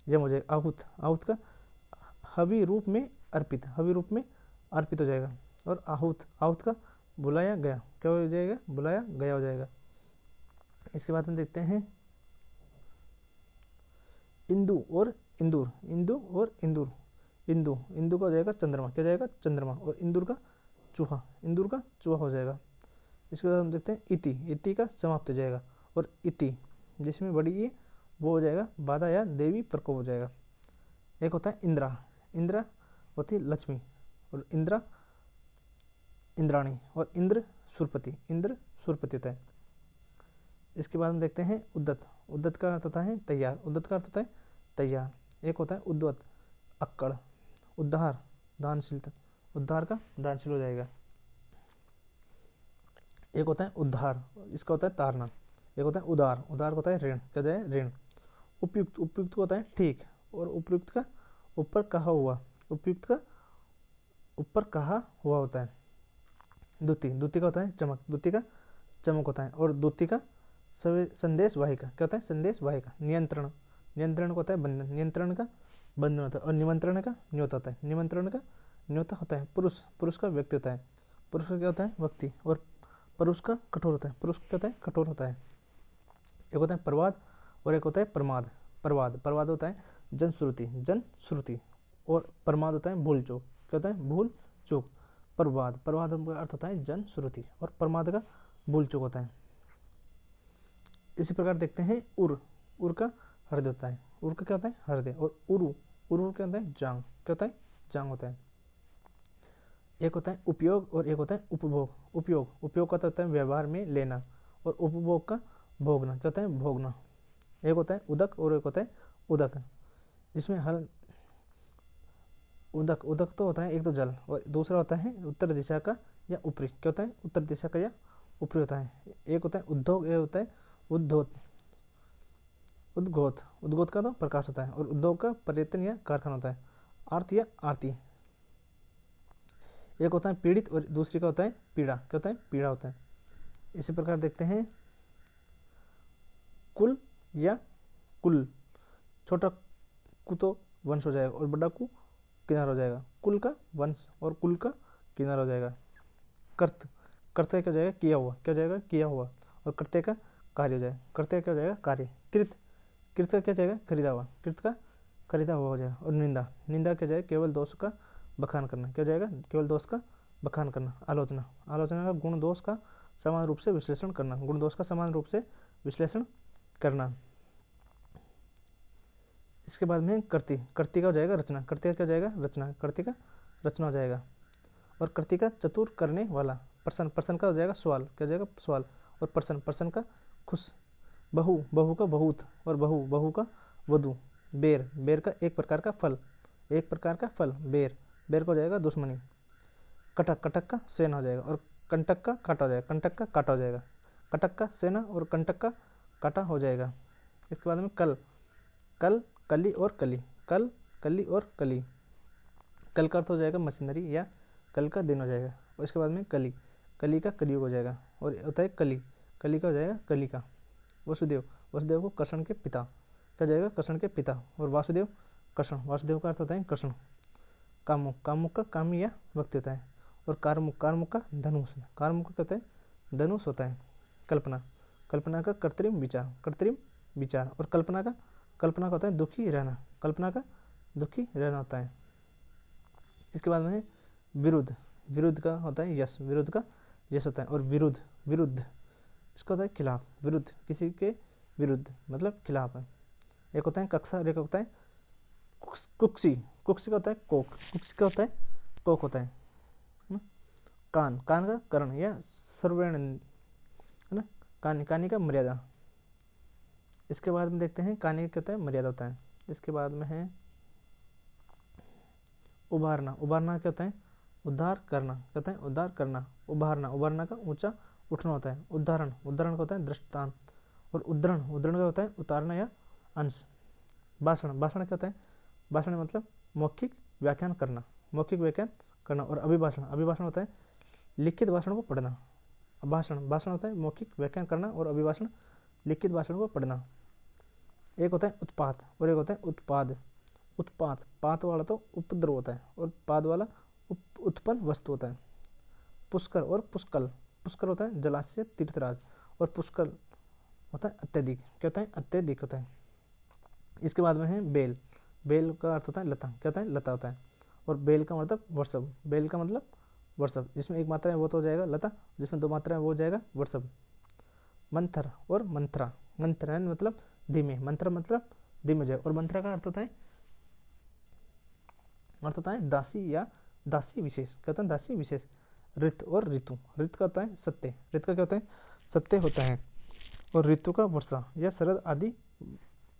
Speaker 1: यम हो जाएगा। आहूत, आहूत का हवि रूप में अर्पित, हवि रूप में अर्पित हो जाएगा। और आहूत, आहूत का बुलाया गया, क्या हो जाएगा, बुलाया गया हो जाएगा। इसके बाद हम देखते हैं इंदु और इंदूर, इंदु और इंदूर। इंदु, इंदु का हो जाएगा चंद्रमा, क्या हो जाएगा, चंद्रमा, और इंदूर का चूहा, इंदूर का चूहा हो जाएगा। इसके बाद हम देखते हैं इति, इति का समाप्त हो जाएगा। और इति जिसमें बड़ी ई वो हो जाएगा बाधा या देवी प्रकोप हो जाएगा। एक होता है इंद्रा, इंद्रा होती है लक्ष्मी, और इंद्रा इंद्राणी, और इंद्र सुरपति, इंद्र सुरपति होता है। इसके बाद हम देखते हैं उद्दत, उद्दत का अर्थ होता है तैयार, उद्दत का अर्थ होता है तैयार। एक होता है उद्वत, अक्कड़, उद्धार, दानशीलता, उद्धार का दानशील हो जाएगा। एक होता है उद्धार, इसका होता है तारना। एक होता है उदार, उदार होता है ऋण, क्या होता है, ऋण। उपयुक्त, उपयुक्त होता है ठीक, और उपयुक्त का ऊपर कहा हुआ, उपयुक्त का ऊपर कहा हुआ होता है। द्युति, द्युति का होता है चमक, द्युति का चमक होता है। और द्युति का संदेश वाहिका, क्या होता है, संदेश वाहिका। नियंत्रण, नियंत्रण का होता है बंधन, नियंत्रण का बंधन होता है। और निमंत्रण का न्योता होता है, निमंत्रण का न्योता होता है। पुरुष, पुरुष का व्यक्ति होता है, पुरुष का क्या होता है, व्यक्ति। और पुरुष का कठोर होता है, पुरुष क्या होता है, कठोर होता है। एक होता है प्रवाद, और एक होता है प्रमाद। प्रवाद, प्रवाद होता है जनश्रुति, जनश्रुति। और प्रमाद होता है भूल चूक, क्या होता है, भूल चूक। प्रवाद, प्रवाद का अर्थ होता है जनश्रुति, और प्रमाद का भूल चूक होता है। इसी प्रकार देखते हैं उर, उर का हृदय होता है, उर का क्या होता है, हृदय। और उरु, उरु क्या होता है, जांग, क्या होता है, जांग होता है। एक होता है उपयोग, और एक होता है उपभोग। उपयोग, उपयोग का होता है व्यवहार में लेना, और उपभोग का भोगना, क्या होता है, भोगना। एक होता है उदक, और एक होता है उदक, जिसमें हर उदक, उदक तो होता है एक तो जल, और दूसरा होता है उत्तर दिशा का या ऊपरी, क्या होता है, उत्तर दिशा का या ऊपरी होता है। एक होता है उद्योग, एक होता है उद्योत, उद्गोत, उद्गोत का तो प्रकाश होता है। और उद्योग का पर्यटन या कारखाना होता है। आर्थ या आरती, एक होता है पीड़ित, और दूसरी का होता है पीड़ा, क्या होता है, पीड़ा होता है। इसी प्रकार देखते हैं कुल या कुल। छोटा कु तो वंश हो जाएगा, और बड़ा कु किनारा हो जाएगा। कुल का वंश और कुल का किनारा हो जाएगा। कर्त, कर्तव्य क्या हो जाएगा, किया हुआ, क्या हो जाएगा, किया हुआ। और कर्तव्य का कार्य हो जाएगा, कर्तव्य क्या हो जाएगा, कार्य। कृत, कृत का क्या हो जाएगा, खरीदा हुआ, कृत का खरीदा हुआ हो जाएगा। और निंदा, निंदा क्या हो जाएगा, केवल दोष का बखान करना, क्या हो जाएगा, केवल दोष का बखान करना। आलोचना, आलोचना का गुण दोष का समान रूप से विश्लेषण करना, गुण दोष का समान रूप से विश्लेषण करना। इसके बाद में कृति, कृति का हो जाएगा रचना, कृति का क्या हो जाएगा रचना, कृति का रचना हो जाएगा। और कृति का चतुर करने वाला। प्रश्न, प्रश्न का हो जाएगा सवाल, क्या हो जाएगा सवाल। और प्रश्न, प्रश्न का खुश। बहु, बहु का बहुत। और बहु, बहु का वधु। बेर, बेर का एक प्रकार का फल, एक प्रकार का फल बेर, बेर को हो जाएगा दुश्मनी। कटक, कटक का सेना हो जाएगा। और कंटक का काटा हो जाएगा, कंटक का काटा हो जाएगा। कटक का सेना और कंटक का काटा हो जाएगा। इसके बाद में कल, कल, कली और कली, कल, कली और कली। कल का अर्थ हो जाएगा मशीनरी या कल का दिन हो जाएगा। और इसके बाद में कली, कली का कलयुग हो जाएगा। और होता है कली, कली का हो जाएगा कली का। वसुदेव, वसुदेव को कृष्ण के पिता, क्या हो जाएगा कृष्ण के पिता। और वासुदेव कृष्ण, वासुदेव का अर्थ होता है कृष्ण। कामुक, कामुक का कामी या व्यक्ति होता है। और कारमुक, कारमुक का धनुष, कारमुक का कहते हैं धनुष होता है। कल्पना, कल्पना का कृत्रिम विचार, कृत्रिम विचार। और कल्पना का, कल्पना का होता है दुखी रहना, कल्पना का दुखी रहना होता है। इसके बाद में विरुद्ध, विरुद्ध का होता है यश, विरुद्ध का यश होता है। और विरुद्ध, विरुद्ध इसका होता है खिलाफ, विरुद्ध किसी के विरुद्ध मतलब खिलाफ है। एक होता है कक्षा और एक होता है कुक्षी, कुक्षी का होता है कोक, कुक्षी का होता है कोक होता है ना? कान, कान का कर्ण या सर्वर्ण है ना, कानी, कानी का मर्यादा। इसके बाद में देखते हैं कानी का कहता है मर्यादा होता है। इसके बाद में है उभारना, उभारना क्या होता है उद्धार करना, कहते हैं उद्धार करना। उभारना, उभारना का ऊंचा उठना होता है। उदाहरण, उदाहरण का होता है दृष्टांत। और उद्धरण, उद्धरण का होता है उतारना या अंश। भाषण, भाषण क्या होता है भाषण मतलब मौखिक व्याख्यान करना, मौखिक व्याख्यान करना। और अभिभाषण, अभिभाषण होता है लिखित भाषण को पढ़ना। भाषण, भाषण होता है मौखिक व्याख्यान करना। और अभिभाषण लिखित भाषण को पढ़ना। एक होता है उत्पात और एक होता है उत्पाद। उत्पात, पात वाला तो उपद्रव होता है और पाद वाला उत्पन्न वस्तु होता है। पुष्कर और पुष्कल, पुष्कर होता है जलाशय तीर्थराज। और पुष्कल होता है अत्यधिक, क्या होता है अत्यधिक होता है। इसके बाद में है बेल, बेल का अर्थ होता है लता, क्या होता है लता होता है। और बेल का मतलब वर्षभ, बेल का मतलब वर्षभ, जिसमें एक मात्रा है वो तो हो जाएगा लता, जिसमें दो मात्रा है वो हो जाएगा वर्षभ। मंथर और मंत्रा, मंथर मतलब धीमे, मंत्र मतलब धीमे जाए। और मंत्रा का अर्थ होता है दासी या दासी विशेष, क्या होता है दासी विशेष। ऋत और ऋतु, ऋत का होता है सत्य, ऋत का क्या होता है सत्य होता है। और ऋतु का वर्षा या शरद आदि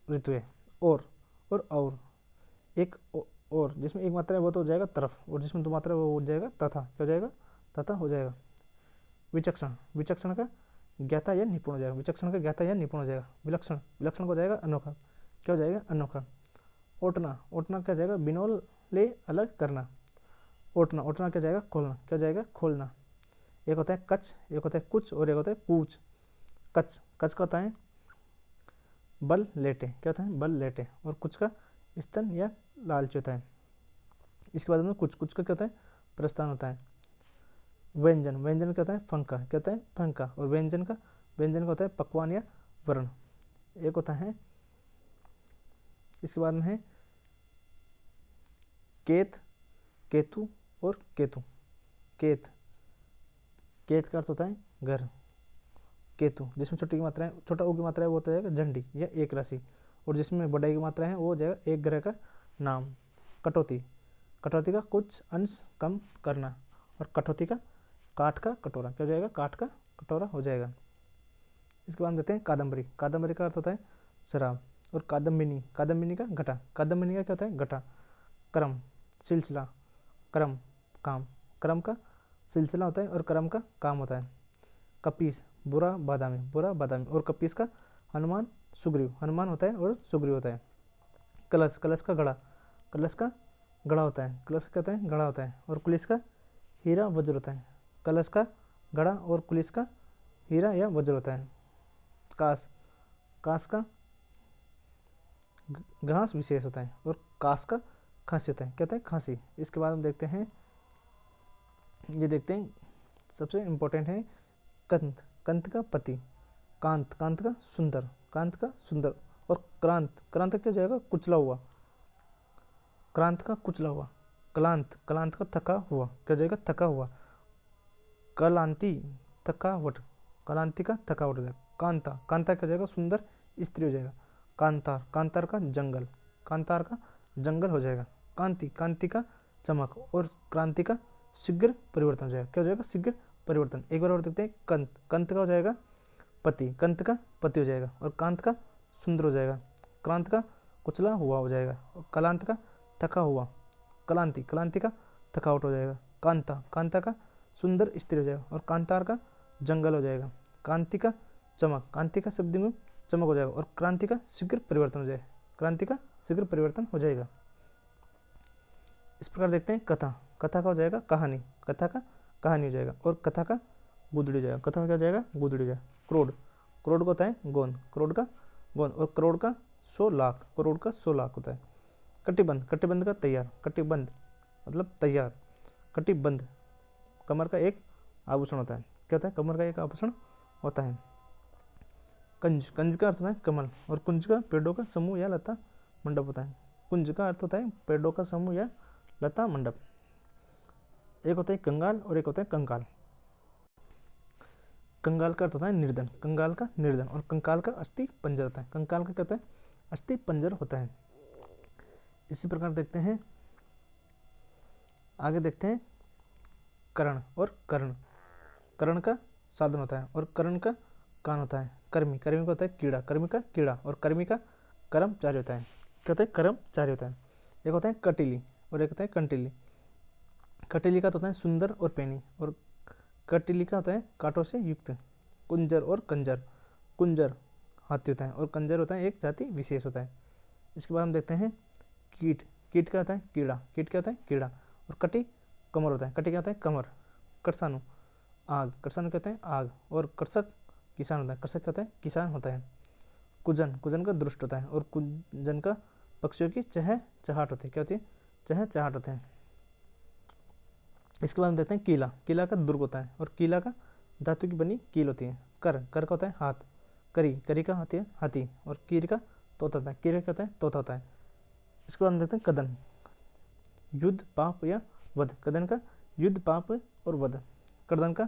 Speaker 1: ऋतु है। और एक और जिसमें एक मात्रा है वो तो हो जाएगा तरफ, और जिसमें दो मात्रा है वो हो जाएगा तथा, क्या हो जाएगा तथा हो जाएगा। विचक्षण, विचक्षण का ज्ञाता या निपुण हो जाएगा, विचक्षण का ज्ञाता या निपुण हो जाएगा। विलक्षण, विलक्षण को हो जाएगा अनोखा, क्या हो जाएगा अनोखा। ओटना, ओटना क्या हो जाएगा बिनोल ले अलग करना। ओटना, ओटना क्या हो जाएगा खोलना, क्या हो जाएगा खोलना। एक होता है कच, एक होता है कुछ और एक होता है पूछ। कच, कच का होता है बल लेटे, क्या होता है बल लेटे। और कुछ का स्तन या लालच होता है। इसके बाद में कुछ, कुछ का क्या होता है प्रस्थान होता है। व्यंजन, व्यंजन क्या होता है फंका, क्या होता है फंका। और व्यंजन का, व्यंजन का होता है पकवान या वर्ण। एक होता है, इसके बाद में है केत, केतु और केतु। केत, केत का अर्थ होता है घर। केतु जिसमें छोटी की मात्रा है, छोटा ओ की मात्रा है वो होता है झंडी या एक राशि। और जिसमें बड़ाई की मात्रा है वो हो जाएगा एक ग्रह का नाम। कटौती, कटौती का कुछ अंश कम करना। और कटौती का काठ का कटोरा, क्या हो जाएगा काठ का कटोरा हो जाएगा। इसके बाद देते हैं कादम्बरी, कादम्बरी का अर्थ होता है शराब। और कादम्बिनी, कादम्बिनी का घटा, कादम्बिनी का क्या होता है घटा। क्रम, सिलसिला, क्रम काम, क्रम का सिलसिला होता है और क्रम का काम होता है। कपीस, बुरा बादामी, बुरा बादामी। और कपीस का हनुमान सुग्रीव, हनुमान होता है और सुग्रीव होता है। कलश, कलश का घड़ा, कलश का घड़ा होता है, कलश कहते हैं घड़ा होता है। और कुलिस का हीरा वज्र होता है। कलश का घड़ा और कुलिस का हीरा या वज्र होता है। कास, कास का घास विशेष होता है। और कास का खांसी होता है, कहते हैं खांसी। इसके बाद हम देखते हैं, ये देखते हैं सबसे इम्पोर्टेंट है कंत, कंत का पति। कांत, कांत का सुंदर, कांत का सुंदर। और क्रांत, क्रांत क्या हो जाएगा कुचला हुआ, क्रांत का कुचला हुआ। क्लांत, क्लांत का थका हुआ, क्या हो जाएगा थका हुआ। कलांती थकावट, कलांती का थकावट हो जाएगा। कांता, कांता क्या हो जाएगा, सुंदर स्त्री हो जाएगा। कांतार, कांतार का जंगल, कांतार का जंगल हो जाएगा। कांति, कांति का चमक, और क्रांति का शीघ्र परिवर्तन हो जाएगा। क्या हो जाएगा, शीघ्र परिवर्तन। एक बार और देखते हैं, कंत, कंत का हो जाएगा पति, कंत का पति हो जाएगा। और कांत का सुंदर हो जाएगा। क्रांत का कुचला हुआ हो जाएगा। और कलांत का थका हुआ। कलांति, कलांति का थकावट हो जाएगा। कांता, कांता का सुंदर स्त्री हो जाएगा। और कांतार का जंगल हो जाएगा। कांति का चमक, कांति का शब्द में चमक हो जाएगा। और क्रांति का शीघ्र परिवर्तन हो जाएगा, क्रांति का शीघ्र परिवर्तन हो जाएगा। इस प्रकार देखते हैं कथा, कथा का हो जाएगा कहानी, कथा का कहानी हो जाएगा। और कथा का गुदड़ी हो जाएगा, कथा का क्या हो जाएगा, गुदड़ी हो जाएगा। करोड़, करोड़ का होता है गोंद, करोड़ का गोंद। और करोड़ का 100 लाख, करोड़ का 100 लाख होता है। कटिबंध, कटिबंध का तैयार, कटिबंध मतलब तैयार। कटिबंध कमर का एक आभूषण होता है। क्या होता है, कमर का एक आभूषण होता है। कंज, कंज का अर्थ होता है कमल। और कुंज का पेड़ों का समूह या लता मंडप होता है। कुंज का अर्थ होता है पेड़ों का समूह या लता मंडप। एक होता है कंगाल और एक होता है कंकाल। कंगाल का अर्थ होता है निर्धन, कंगाल का निर्धन। और कंकाल का अस्थि पंजर होता है। कंकाल का क्या होता है, अस्थि पंजर होता है। इसी प्रकार देखते हैं, आगे देखते हैं करण और कर्ण। कर्ण का साधन होता है और कर्ण का कान होता है। कर्मी, कर्मी का होता है कीड़ा, कर्मी का कीड़ा। और कर्मी का कर्मचारी होता है। क्या होता है, कर्मचारी होता है। एक होता है कटीली और एक होता है कंटीली। कटीली का होता है सुंदर और पैनी। और कटीली का होता है कांटों से युक्त। कुंजर और कंजर, कुंजर हाथी होता है और कंजर होता है एक जाति विशेष होता है। इसके बाद हम देखते हैं कीट, कीट क्या होता है कीड़ा, कीट क्या होता है कीड़ा। और कटी कमर होता है, कटी क्या होता है कमर। करसानु आग, करसानु कहते हैं आग। और कृषक किसान होता है, कृषक क्या होता है किसान होता है। कुजन, कुजन का दुष्ट होता है। और कुजन का पक्षियों की चह चहाट होती है। क्या होती है, चह चहाट होते हैं। इसके बाद हम देखते हैं कीला, कीला का दुर्ग होता है। और कीला का धातु की बनी कील होती है। कर, कर का होता है हाथ। करी, करी का होती है हाथी। और कीर का तोता होता है, कीर का क्या होता है तोता होता है। इसके बाद हम देखते हैं कदन, युद्ध पाप या वध। कदन का युद्ध पाप और वध। करदन का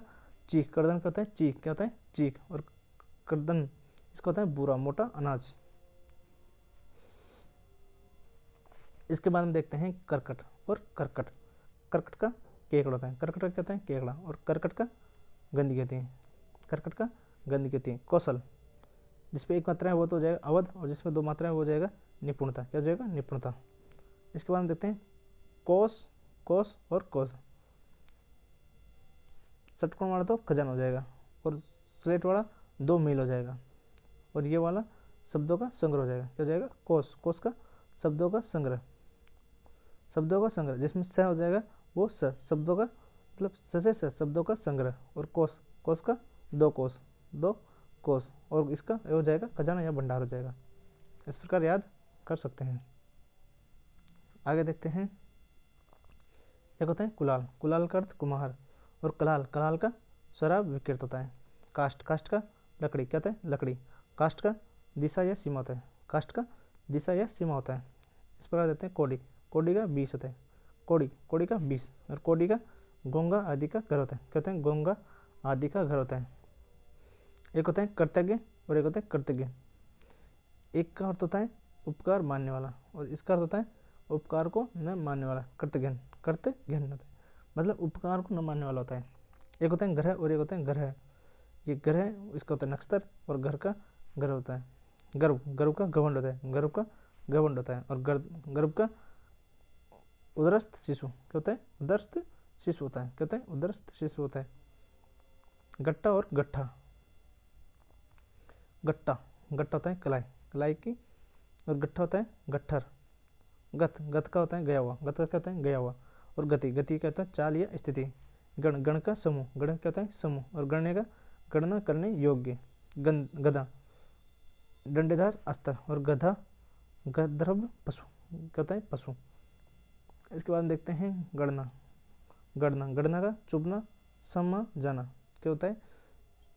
Speaker 1: चीख, करदन का होता है चीख, क्या होता है चीख। और करदन इसका होता है बुरा मोटा अनाज। इसके बाद हम देखते हैं करकट और करकट। करकट का केकड़ा होता है, करकट का क्या होता है केकड़ा। और करकट का गंदी कहती है, करकट का गंदी कहती है। कौशल, जिसपे एक मात्रा है वो तो हो जाएगा अवध, और जिसमें 2 मात्रा है वो हो जाएगा निपुणता। क्या हो जाएगा निपुणता। इसके बाद हम देखते हैं कोस, कोस और कोस। षटकोण वाला तो खजाना हो जाएगा। और स्लेट वाला 2 मील हो जाएगा। और ये वाला शब्दों का संग्रह हो जाएगा। क्या हो जाएगा कोस, कोस का शब्दों का संग्रह, शब्दों का संग्रह। जिसमें स हो जाएगा वो स शब्दों का मतलब स से शब्दों का संग्रह। और कोस, कोस का 2 कोस, 2 कोस। और इसका ये हो जाएगा खजाना या भंडार हो जाएगा। इस प्रकार याद कर सकते हैं। आगे देखते हैं, एक होता है कुलाल, कुलाल का अर्थ कुम्हार। और कलाल, कलाल का शराब विकृत होता है। काष्ट, काष्ट का लकड़ी, क्या होता है लकड़ी। काष्ट का दिशा या सीमा होता है, काष्ट का दिशा या सीमा होता है। इस प्रकार देते हैं कोडी, कोडी का 20 होता है। कोडी, कोडी का 20। और कोडी का गोंगा आदि का घर होता है। कहते हैं गोंगा आदि का घर होता है। एक होता है कर्तज्ञ और एक होता है कृतज्ञ। एक का अर्थ होता है उपकार मानने वाला और इसका अर्थ होता है उपकार को न मानने वाला। कर्तज्ञ, कर्तज्ञ होता है मतलब उपकार को न मानने वाला होता है। एक होता है ग्रह और एक होता है ग्रह। ये ग्रह इसका होता है नक्षत्र और घर का गर्भ होता है। गर्भ, गर्भ का घमंड होता है, गर्भ का घमंड होता है। और गर्भ का उदरस्थ शिशु, क्या होता है उदरस्थ शिशु होता है। क्या होता है उदरस्थ शिशु होता है। गट्टा और गट्ठा, गट्टा, गट्टा होता है कलाई, कलाई की। और गट्ठा होता है गट्ठर। गत, गत का होता है गया हुआ, गत का क्या होता है गया हुआ। और गति, गति का होता है चाल या स्थिति। गण, गण का समूह, गण क्या होता है समूह। और गणने का गणना करने योग्य। गधा, डंडेदार अस्त्र। और गधा गंधर्व पशु, क्या होता है पशु। इसके बाद देखते हैं गणना, गणना, गणना का चुभना समा जाना। क्या होता है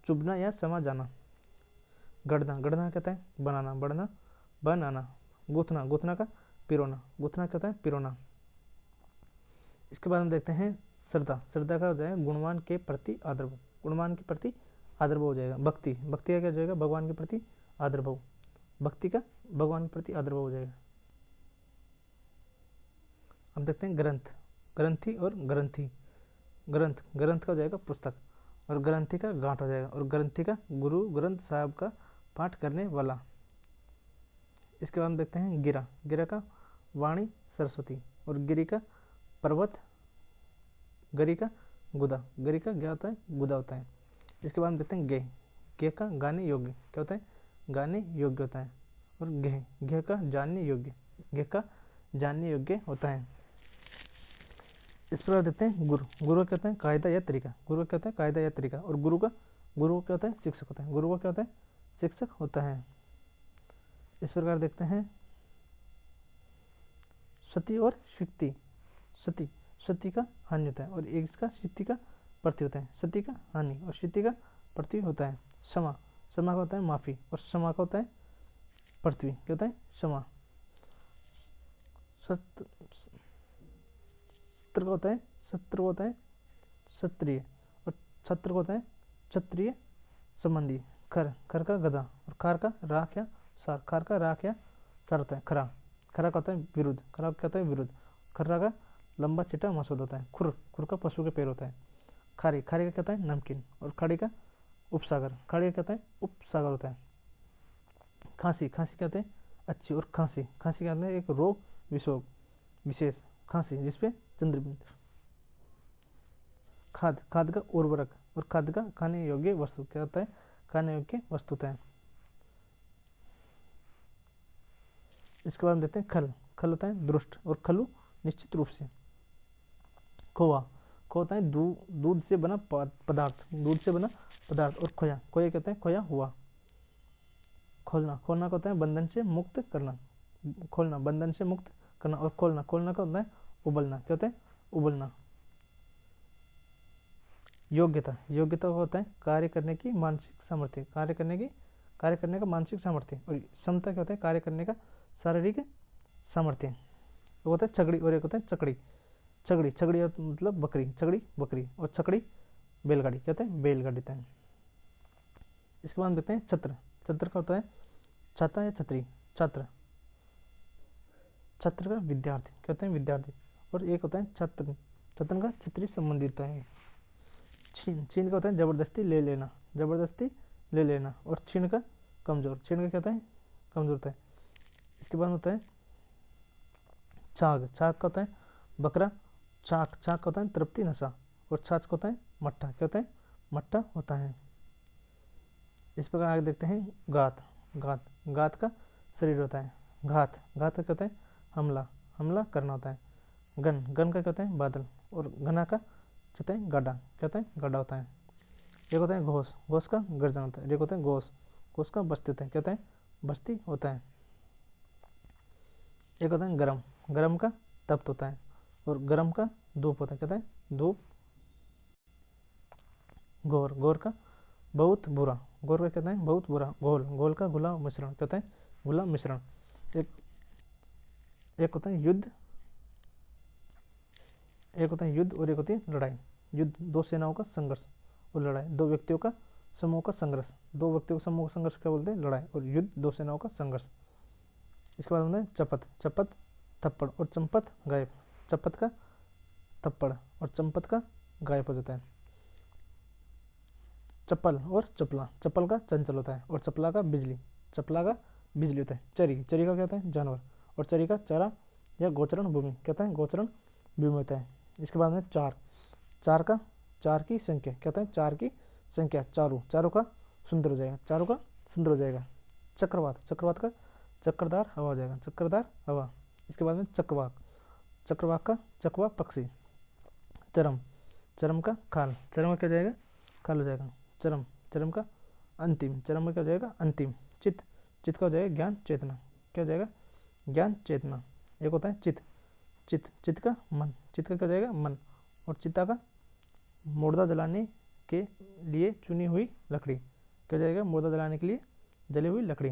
Speaker 1: चुभना या समा जाना। गढ़ना, गढ़ना कहता है बनाना, बढ़ना बनाना। गूथना, गूथना का पिरोना, गूथना कहता है पिरोना। इसके बाद हम देखते हैं श्रद्धा, श्रद्धा का हो जाएगा गुणवान के प्रति आदरभाव, गुणवान के प्रति आदरभाव हो जाएगा। भक्ति, भक्ति का क्या हो जाएगा भगवान के प्रति आदरभाव, भक्ति का भगवान के प्रति आदरभाव हो जाएगा। अब देखते हैं ग्रंथ, ग्रंथी और ग्रंथी। ग्रंथ, ग्रंथ का हो जाएगा पुस्तक, और ग्रंथी का गांठ हो जाएगा, और ग्रंथी का गुरु ग्रंथ साहब का पाठ करने वाला। इसके बाद हम देखते हैं गिरा, गिरा का वाणी सरस्वती, और गिरी का पर्वत, गरी का गुदा, गरी का क्या होता है गुदा होता है। इसके बाद हम देखते हैं गे, गे का गाने योग्य क्या होता है, गाने योग्य होता है। और घे, घे का जानने योग्य, घे का जानने योग्य होता है। इस प्रकार देखते हैं गुरु, गुरु क्या होता है कायदा या तरीका, गुरु क्या होता है कायदा या तरीका। और गुरु का क्या होता है शिक्षक होता है, गुरु का क्या होता है शिक्षक होता है। इस प्रकार देखते हैं सती और शिक्ति। सती, सती का हानि होता है, और एक इसका शिक्ति का प्रति होता है। सती का हानि और शिक्ति का प्रति होता है। क्षमा, क्षमा का होता है माफी, और क्षमा का होता है पृथ्वी, क्या होता है क्षमा। सत्र का होता है, सत्र होता है क्षत्रिय, और छत्र का होता है क्षत्रिय संबंधी। खर, खर का गधा, और खार का राख या सार, खार का राख या सार होता है। खरा, खरा का होता है विरुद्ध, खरा क्या होता है विरुद्ध। खर्रा का लंबा चिट्टा मसूद होता है। खुर, खुर का पशु के पैर होता है। खारी, खारी का क्या होता है नमकीन, और खाड़ी का उपसागर, खाड़ी का क्या होता है उपसागर होता है। खांसी, खांसी क्या होता है अच्छी, और खांसी, खांसी क्या होता है एक रोग विशोग विशेष खांसी जिसपे चंद्रबिंदु। खाद, खाद का उर्वरक, और खाद का खाने योग्य वस्तु क्या होता है खाने योग्य वस्तु होता है। इसके बाद हम देखते हैं खल, खल होता है दुष्ट, और खलु निश्चित रूप से। खोआ, खोआ होता है दूध से बना पदार्थ, दूध से बना पदार्थ। और खोया, खोया कहते हैं खोया हुआ। खोलना, खोलना का होता है बंधन से मुक्त करना, खोलना बंधन से मुक्त करना। और खोलना, खोलना का होता है उबलना, क्या होता है उबलना। योग्यता, योग्यता होता है कार्य करने की मानसिक सामर्थ्य, कार्य करने का मानसिक सामर्थ्य। और क्षमता क्या होता है कार्य करने का शारीरिक सामर्थ्य। वो होता है छगड़ी, और एक होता है चकड़ी। छगड़ी, छगड़ी मतलब बकरी, छगड़ी बकरी, और छकड़ी बैलगाड़ी, क्या होता है बैलगाड़ी होता है। इसके बाद देखते हैं छत्र, छत्र का होता है छाता या छतरी, छात्र, छात्र का विद्यार्थी, क्या होता है विद्यार्थी। और एक होता है छत्र, छत्र का छतरी संबंधित है। छीन, छीन का होता है जबरदस्ती ले लेना, जबरदस्ती ले लेना। और छीन का कमजोर, छीन का क्या होता है कमजोर होता है। इसके बाद होता है छाग, छाग का होता है बकरा, छाक, छाक का होता है तृप्ति नशा। और छाछ का होता है मट्ठा, क्या होता है मट्ठा होता है। इस प्रकार आगे देखते हैं गात, गात, गात का शरीर होता है। घात, घात का क्या होता है हमला, हमला करना होता है। गन, गन का क्या होता है बादल। और घना का होता है गड्ढा, क्या होता है गड्ढा होता है। एक होता है घोष, घोष का गर्जन होता है। एक होता है घोष, घोष का बस्ती होता है, क्या होता है बस्ती होता है। एक होता है गरम, गरम का तप्त होता है। और गरम का धूप होता है, क्या होता है धूप। घोर, घोर का बहुत बुरा, घोर का कहते हैं बहुत बुरा। घोल, घोल का घुला मिश्रण, क्या होता है घुला मिश्रण। एक एक होता है युद्ध, एक होता है युद्ध, और एक होती है लड़ाई। युद्ध दो सेनाओं का संघर्ष, और लड़ाई दो व्यक्तियों का समूह का संघर्ष। दो व्यक्तियों का समूह का संघर्ष क्या बोलते हैं लड़ाई। और युद्ध दो सेनाओं का संघर्ष। इसके बाद होता है चपत, चपत थप्पड़, और चंपत गायब। चपत का थप्पड़, और चंपत का गायब हो जाता है। चप्पल और चपला, चप्पल का चंचल होता है, और चपला का बिजली, चपला का बिजली होता है। चरी, चरी का क्या होता है जानवर, और चरी का चारा या गोचरण भूमि, क्या होता है गोचरण भूमि होता है। इसके बाद में चार, चार का चार की संख्या, क्या होता है चार की संख्या। चारू, चारू का सुंदर हो जाएगा, चारू का सुंदर हो जाएगा। चक्रवात, चक्रवात का चक्रदार हवा हो जाएगा, चक्रदार हवा। इसके बाद में चकवाक, चक्रवाक का चकवा पक्षी। चरम, चरम का खाल, चरम का क्या जाएगा खाल हो जाएगा। चरम, चरम का अंतिम, चरम में क्या हो जाएगा अंतिम। चित्त, चित्त का हो जाएगा ज्ञान चेतना, क्या हो जाएगा ज्ञान चेतना। एक होता है चित्त, चित्त, चित्त का मन, चित्त का क्या हो जाएगा मन। और चिता का मुर्दा जलाने के लिए चुनी हुई लकड़ी, क्या हो जाएगा मुर्दा जलाने के लिए जली हुई लकड़ी।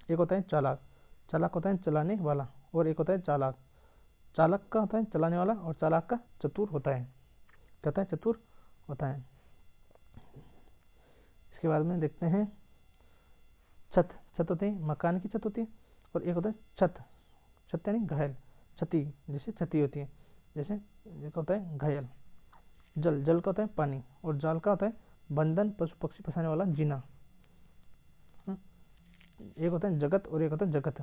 Speaker 1: एक होता है चालाक, चालाक होता है चलाने वाला। और एक होता है चालाक, चालक का होता है चलाने वाला, और चालाक का चतुर होता है। कहता है चतुर होता है। इसके बाद में देखते हैं छत। छत होती है मकान की छत होती है, और एक होता है छत। छत यानी घायल, क्षति, जैसे क्षति होती है, जैसे एक होता है घायल। जल, जल का होता है पानी, और जाल का होता है बंधन, पशु पक्षी फंसाने वाला जीना। एक होता है जगत और एक होता है जगत।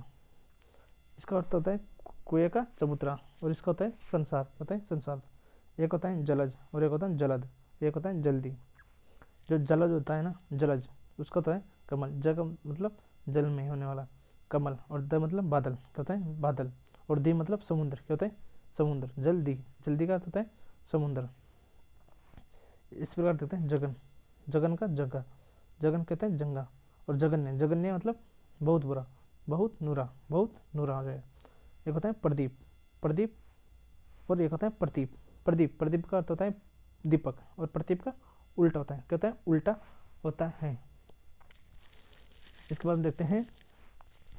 Speaker 1: इसका अर्थ होता है कुएं का चबूतरा, और इसका होता है संसार, होता है संसार। एक होता है जलज और एक होता है जलद, एक होता है जल्दी। जो जलज होता है ना, जलज, उसका होता है कमल। जग मतलब जल में होने वाला कमल, और द मतलब बादल, क्या होता है बादल। और दी मतलब समुद्र, क्या होता है समुद्र। जल्दी, जल्दी का अर्थ होता है समुद्र। इस प्रकार देखते हैं जगन। जगन का जगह, जगन कहते हैं जंगा। और जगन्य, जगन्य मतलब बहुत बुरा, बहुत नूरा, बहुत नूरा हो जाएगा। एक होता है प्रदीप, प्रदीप, और एक होता है प्रदीप। प्रदीप, प्रदीप का अर्थ होता है दीपक, और प्रदीप का उल्टा होता है, क्या होता है उल्टा होता है। इसके बाद देखते हैं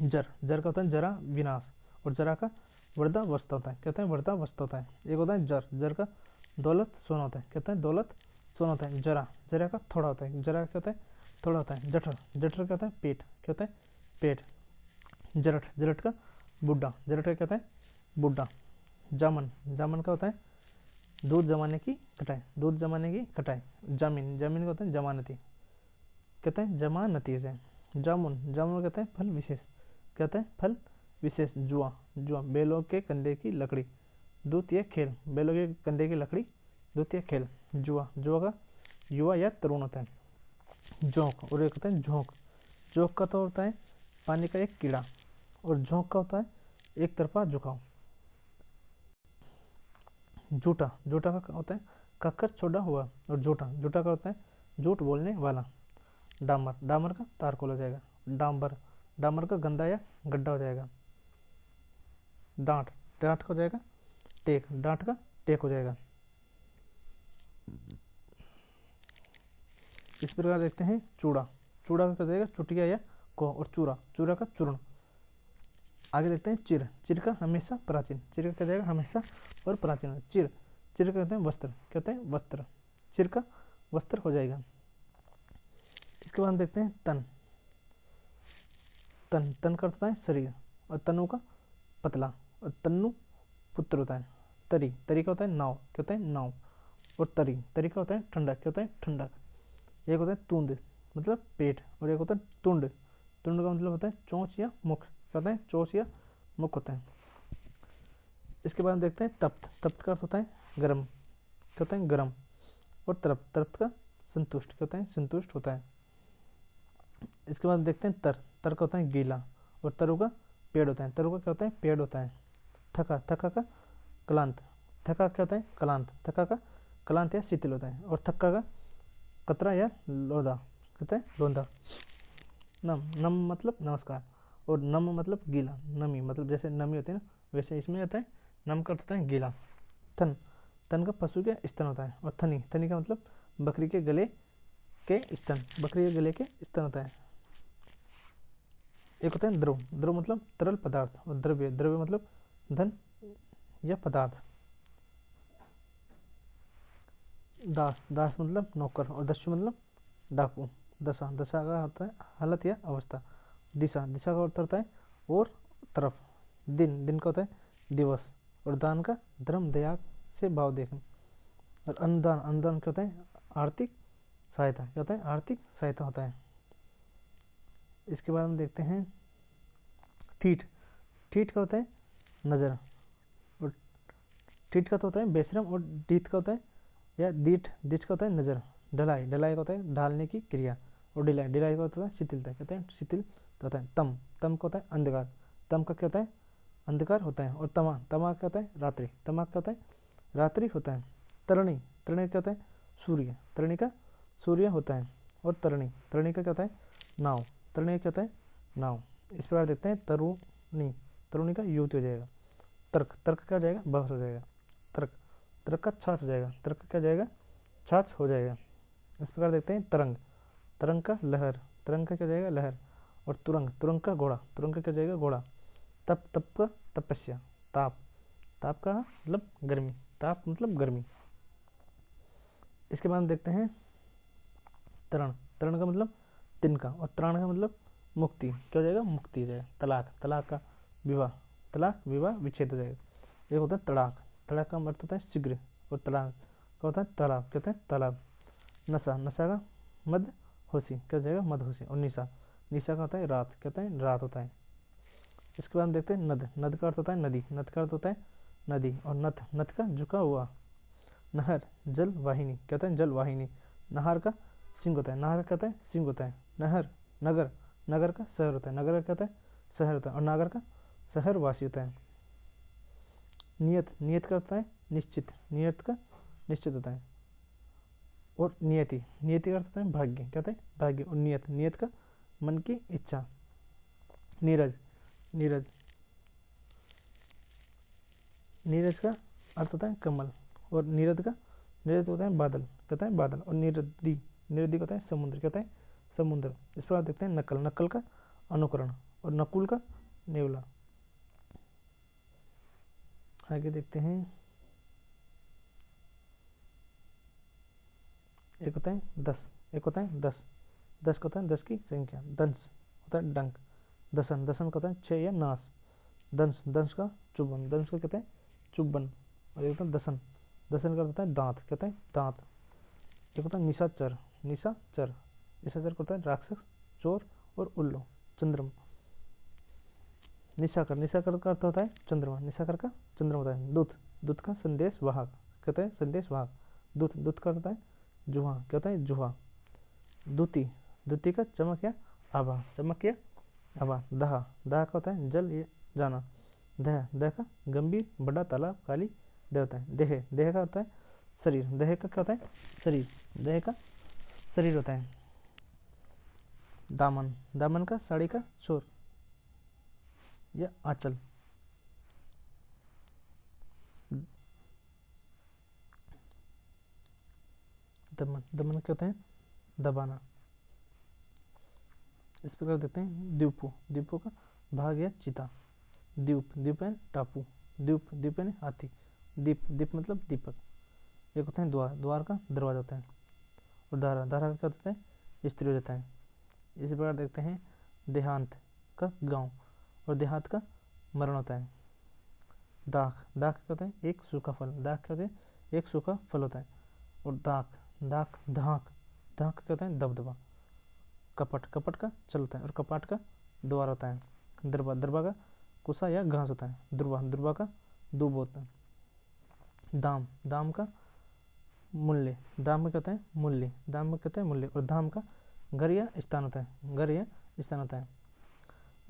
Speaker 1: जर। जर का होता है जरा, विनाश, और जरा का वृद्धावस्था होता है, कहते हैं वृद्धावस्था होता है। एक होता है जर। जर का दौलत सोना होता है, कहते हैं दौलत सोना होता है। जरा, जरा का थोड़ा होता है, जरा क्या होता है थोड़ा होता है। जठर, जठर क्या होता है पेट, क्या होता है पेट। जरठ, जरठ का बुढ़ा, जरठ का कहता है बुढ़ा। जामन, जामन का होता है दूध जमाने की कटाई, दूध जमाने की कटाई। जामीन, जामीन का होता है जमानती, कहते हैं जमानती से। जामुन, जामुन कहते हैं फल विशेष, कहते हैं फल विशेष। जुआ, जुआ बैलों के कंधे की लकड़ी, द्वितीय खेल। बैलों के कंधे की लकड़ी, द्वितीय खेल। जुआ, जुआ का युवा या तरुण होता है। जोंक, और एक होता है झोंक। जोंक का तो होता है पानी का एक कीड़ा, और झोंक का होता है एक तरफा झुकाव। झूठा, झूठा का होता है कक्कर छोड़ा हुआ, और झूठा, झूठा का होता है झूठ बोलने वाला। डामर, डामर का तारकोल हो जाएगा। डांबर, डामर का गंदा या गड्ढा हो जाएगा। डांट, डांट का हो जाएगा टेक, डांट का टेक हो जाएगा। इस प्रकार देखते हैं चूड़ा। चूड़ा का हो जाएगा चुटिया या को, और चूरा, चूरा का चूर्ण। आगे देखते हैं चिर। चिर का हमेशा प्राचीन, चिर का क्या जाएगा हमेशा और प्राचीन। चिर, चिर का कहते हैं वस्त्र, कहते हैं वस्त्र। चिर का वस्त्र हो जाएगा। इसके बाद देखते हैं तन। तन, तन का होता है शरीर, और तनु का पतला, और तन्नु पुत्र होता है। तरी, तरी का होता है नाव, क्या होता है नाव। और तरी, तरी का होता है ठंडक, क्या होता है ठंडक। एक होता है तुंद मतलब पेट, और एक होता है तुंड। तुंड का मतलब होता है चोंच या मुख, क्या होता है चोंच या मुख होता है। इसके बाद देखते हैं तप्त। तप्त का होता है गर्म, क्या होता है गर्म। और तृप्त, तृप्त का संतुष्ट, क्या होता है संतुष्ट होता है। इसके बाद देखते हैं तर। तर का होता है गीला, और तरु का पेड़ होता है। तरु का क्या होता है पेड़ होता है। थका, थका का क्लांत, थका क्या होता है क्लांत, थका का क्लांत या शिथिल होता है। और थक्का का कतरा या लोधा, कहते हैं लोंधा। नम, नम मतलब नमस्कार, और नम मतलब गीला। नमी मतलब जैसे नमी होती है ना, वैसे इसमें आता है नम का होता है गीला। थन, तन का पशु के स्तन होता है। और थनी, थनी का मतलब बकरी के गले के स्तन, बकरी के गले के स्तन होता है। एक होता है द्रव। द्रव मतलब तरल पदार्थ, और द्रव्य, द्रव्य मतलब धन या पदार्थ। दास, दास मतलब नौकर, और दस्यु मतलब डाकू। दशा, दशा का होता है हालत या अवस्था। दिशा, दिशा का अर्थ होता है और तरफ। दिन, दिन का होता है दिवस। और दान का धर्म दया से भाव देखना। और अनुदान, अनुदान क्या होता है आर्थिक सहायता, क्या होता है आर्थिक सहायता होता है। इसके बाद हम देखते हैं ठीठ। ठीठ का होता है नजर, और ठीठ का तो होता है बेशरम। और डीठ का होता है या डीठ, डीठ का होता है नजर। ढलाई, ढलाई का होता है ढालने की क्रिया। और ढिलाई, ढिलाई का होता है शिथिलता, कहते हैं शिथिल होता है। तम, तम का होता है अंधकार, तम का क्या होता है अंधकार होता है। और तमा, तमा क्या होता है रात्रि, तमा क्या होता है रात्रि होता है। तरणी, तरणी क्या होता है सूर्य, तरणी का सूर्य होता है। और तरणी, तरणी का क्या होता है नाव, तरणी क्या होता है नाव। इस प्रकार देखते हैं तरुणी, तरुणी का युवती हो जाएगा। तर्क, तर्क क्या हो जाएगा बहस हो जाएगा। तर्क, तर्क का छाछ हो जाएगा, तर्क का क्या जाएगा छाछ हो जाएगा। इस प्रकार देखते हैं तरंग, तरंग का लहर, तरंग का क्या जाएगा लहर। और तुरंग, तुरंग का घोड़ा, तुरंग का क्या जाएगा घोड़ा। तप, तप का तपस्या। ताप, ताप का मतलब गर्मी, ताप मतलब गर्मी। इसके बाद हम देखते हैं तरण। तरण का मतलब तिनका, और त्राण का मतलब मुक्ति। क्या हो जाएगा? मुक्ति हो जाएगा। तलाक, तलाक का विवाह, तलाक विवाह विच्छेद हो जाएगा। एक होता है तड़ाक, तड़ाक का अर्थ होता है शीघ्र, और तड़ाक का होता है तालाब, कहते हैं तालाब। नशा, नशा का मद होशी, क्या हो जाएगा? मद होशी। और निशा, निशा का होता है रात, कहते हैं रात होता है। इसके बाद हम देखते हैं नद। नद का अर्थ होता है नदी, नद का अर्थ होता है नदी। और नथ, नथ का झुका हुआ। नहर, जल वाहिनी, कहते हैं जल वाहिनी। नहर का सिंह होता है, नहर कहता है सिंह होता है। नहर, नगर, नगर का शहर होता है, नगर का कहता है शहर होता है। और नागर का शहर वासी होता है। नियत, नियत का होता है निश्चित, नियत का निश्चित होता है। और नियति, नियति का अर्थ होता है भाग्य, कहते हैं भाग्य। और नियत, नियत का मन की इच्छा। नीरज, नीरज, नीरज का अर्थ होता है कमल। और नीरद का, नीरज होता है बादल, कहता है बादल। और निरदी, निरदी का होता है समुद्र, कहता है समुद्र। इस पर देखते हैं नकल। नकल का अनुकरण। और नकुल का नेवला। आगे देखते हैं, एक होता है दस, एक होता है दस। दस का होता है 10 की संख्या। दंश होता है डंक। दसन, दसन का होता है 6 या नाश। दंश, दंश का चुभन, दंश को कहते हैं चुभन। और एक होता है दसन, दसन का होता है दांत, कहते हैं दांत। एक होता है निशाचर, निशाचर, निशाचर का होता है राक्षस, चोर और उल्लू। चंद्रमा, निशाकर, निशाकर का अर्थ होता है चंद्रमा, निशाकर का चंद्रमा होता है। दूत, दूत का संदेश वाहक, कहते हैं संदेश वाहक। दूत, दूत का होता है जुहा, क्या होता है जुहा। दूती, दूती का चमक या आभा, चमक या आभा। दहा, दहा का होता है जल या जाना। दह, दह का गंभीर बड़ा तालाब काली दह होता है। देह, देह का होता है शरीर, देह का क्या होता है शरीर, देह का शरीर होता है। दामन, दामन का साड़ी का छोर या आंचल। दमन, दमन क्या होता है दबाना। इस प्रकार देखते हैं द्वीपो, द्वीपो का भाग या चिता। द्वीप, द्वीप है टापू। द्वीप, द्वीप है हाथी। दीप, दीप मतलब दीपक। एक होता है द्वार, द्वार का दरवाजा होता है। और धारा, धारा का क्या होता है स्त्री हो जाता है। इसी प्रकार देखते हैं देहांत का गांव, और देहात का मरण होता है। दाख, दाख क्या होता है एक सूखा फल, दाख क्या होता है एक सूखा फल होता है। और दाख, दाख, धाक, धाक क्या होता है दबदबा। कपट, कपट का चलता है। और कपाट का द्वार होता है। दरबा, दरबा का कुसा या घास होता है। दुर्वा, दुर्वा का दूब होता है। दाम, दाम का मूल्य, दाम में कहते हैं मूल्य, दाम में कहते हैं मूल्य। और धाम का घर या स्थान होता है, घर या स्थान होता है।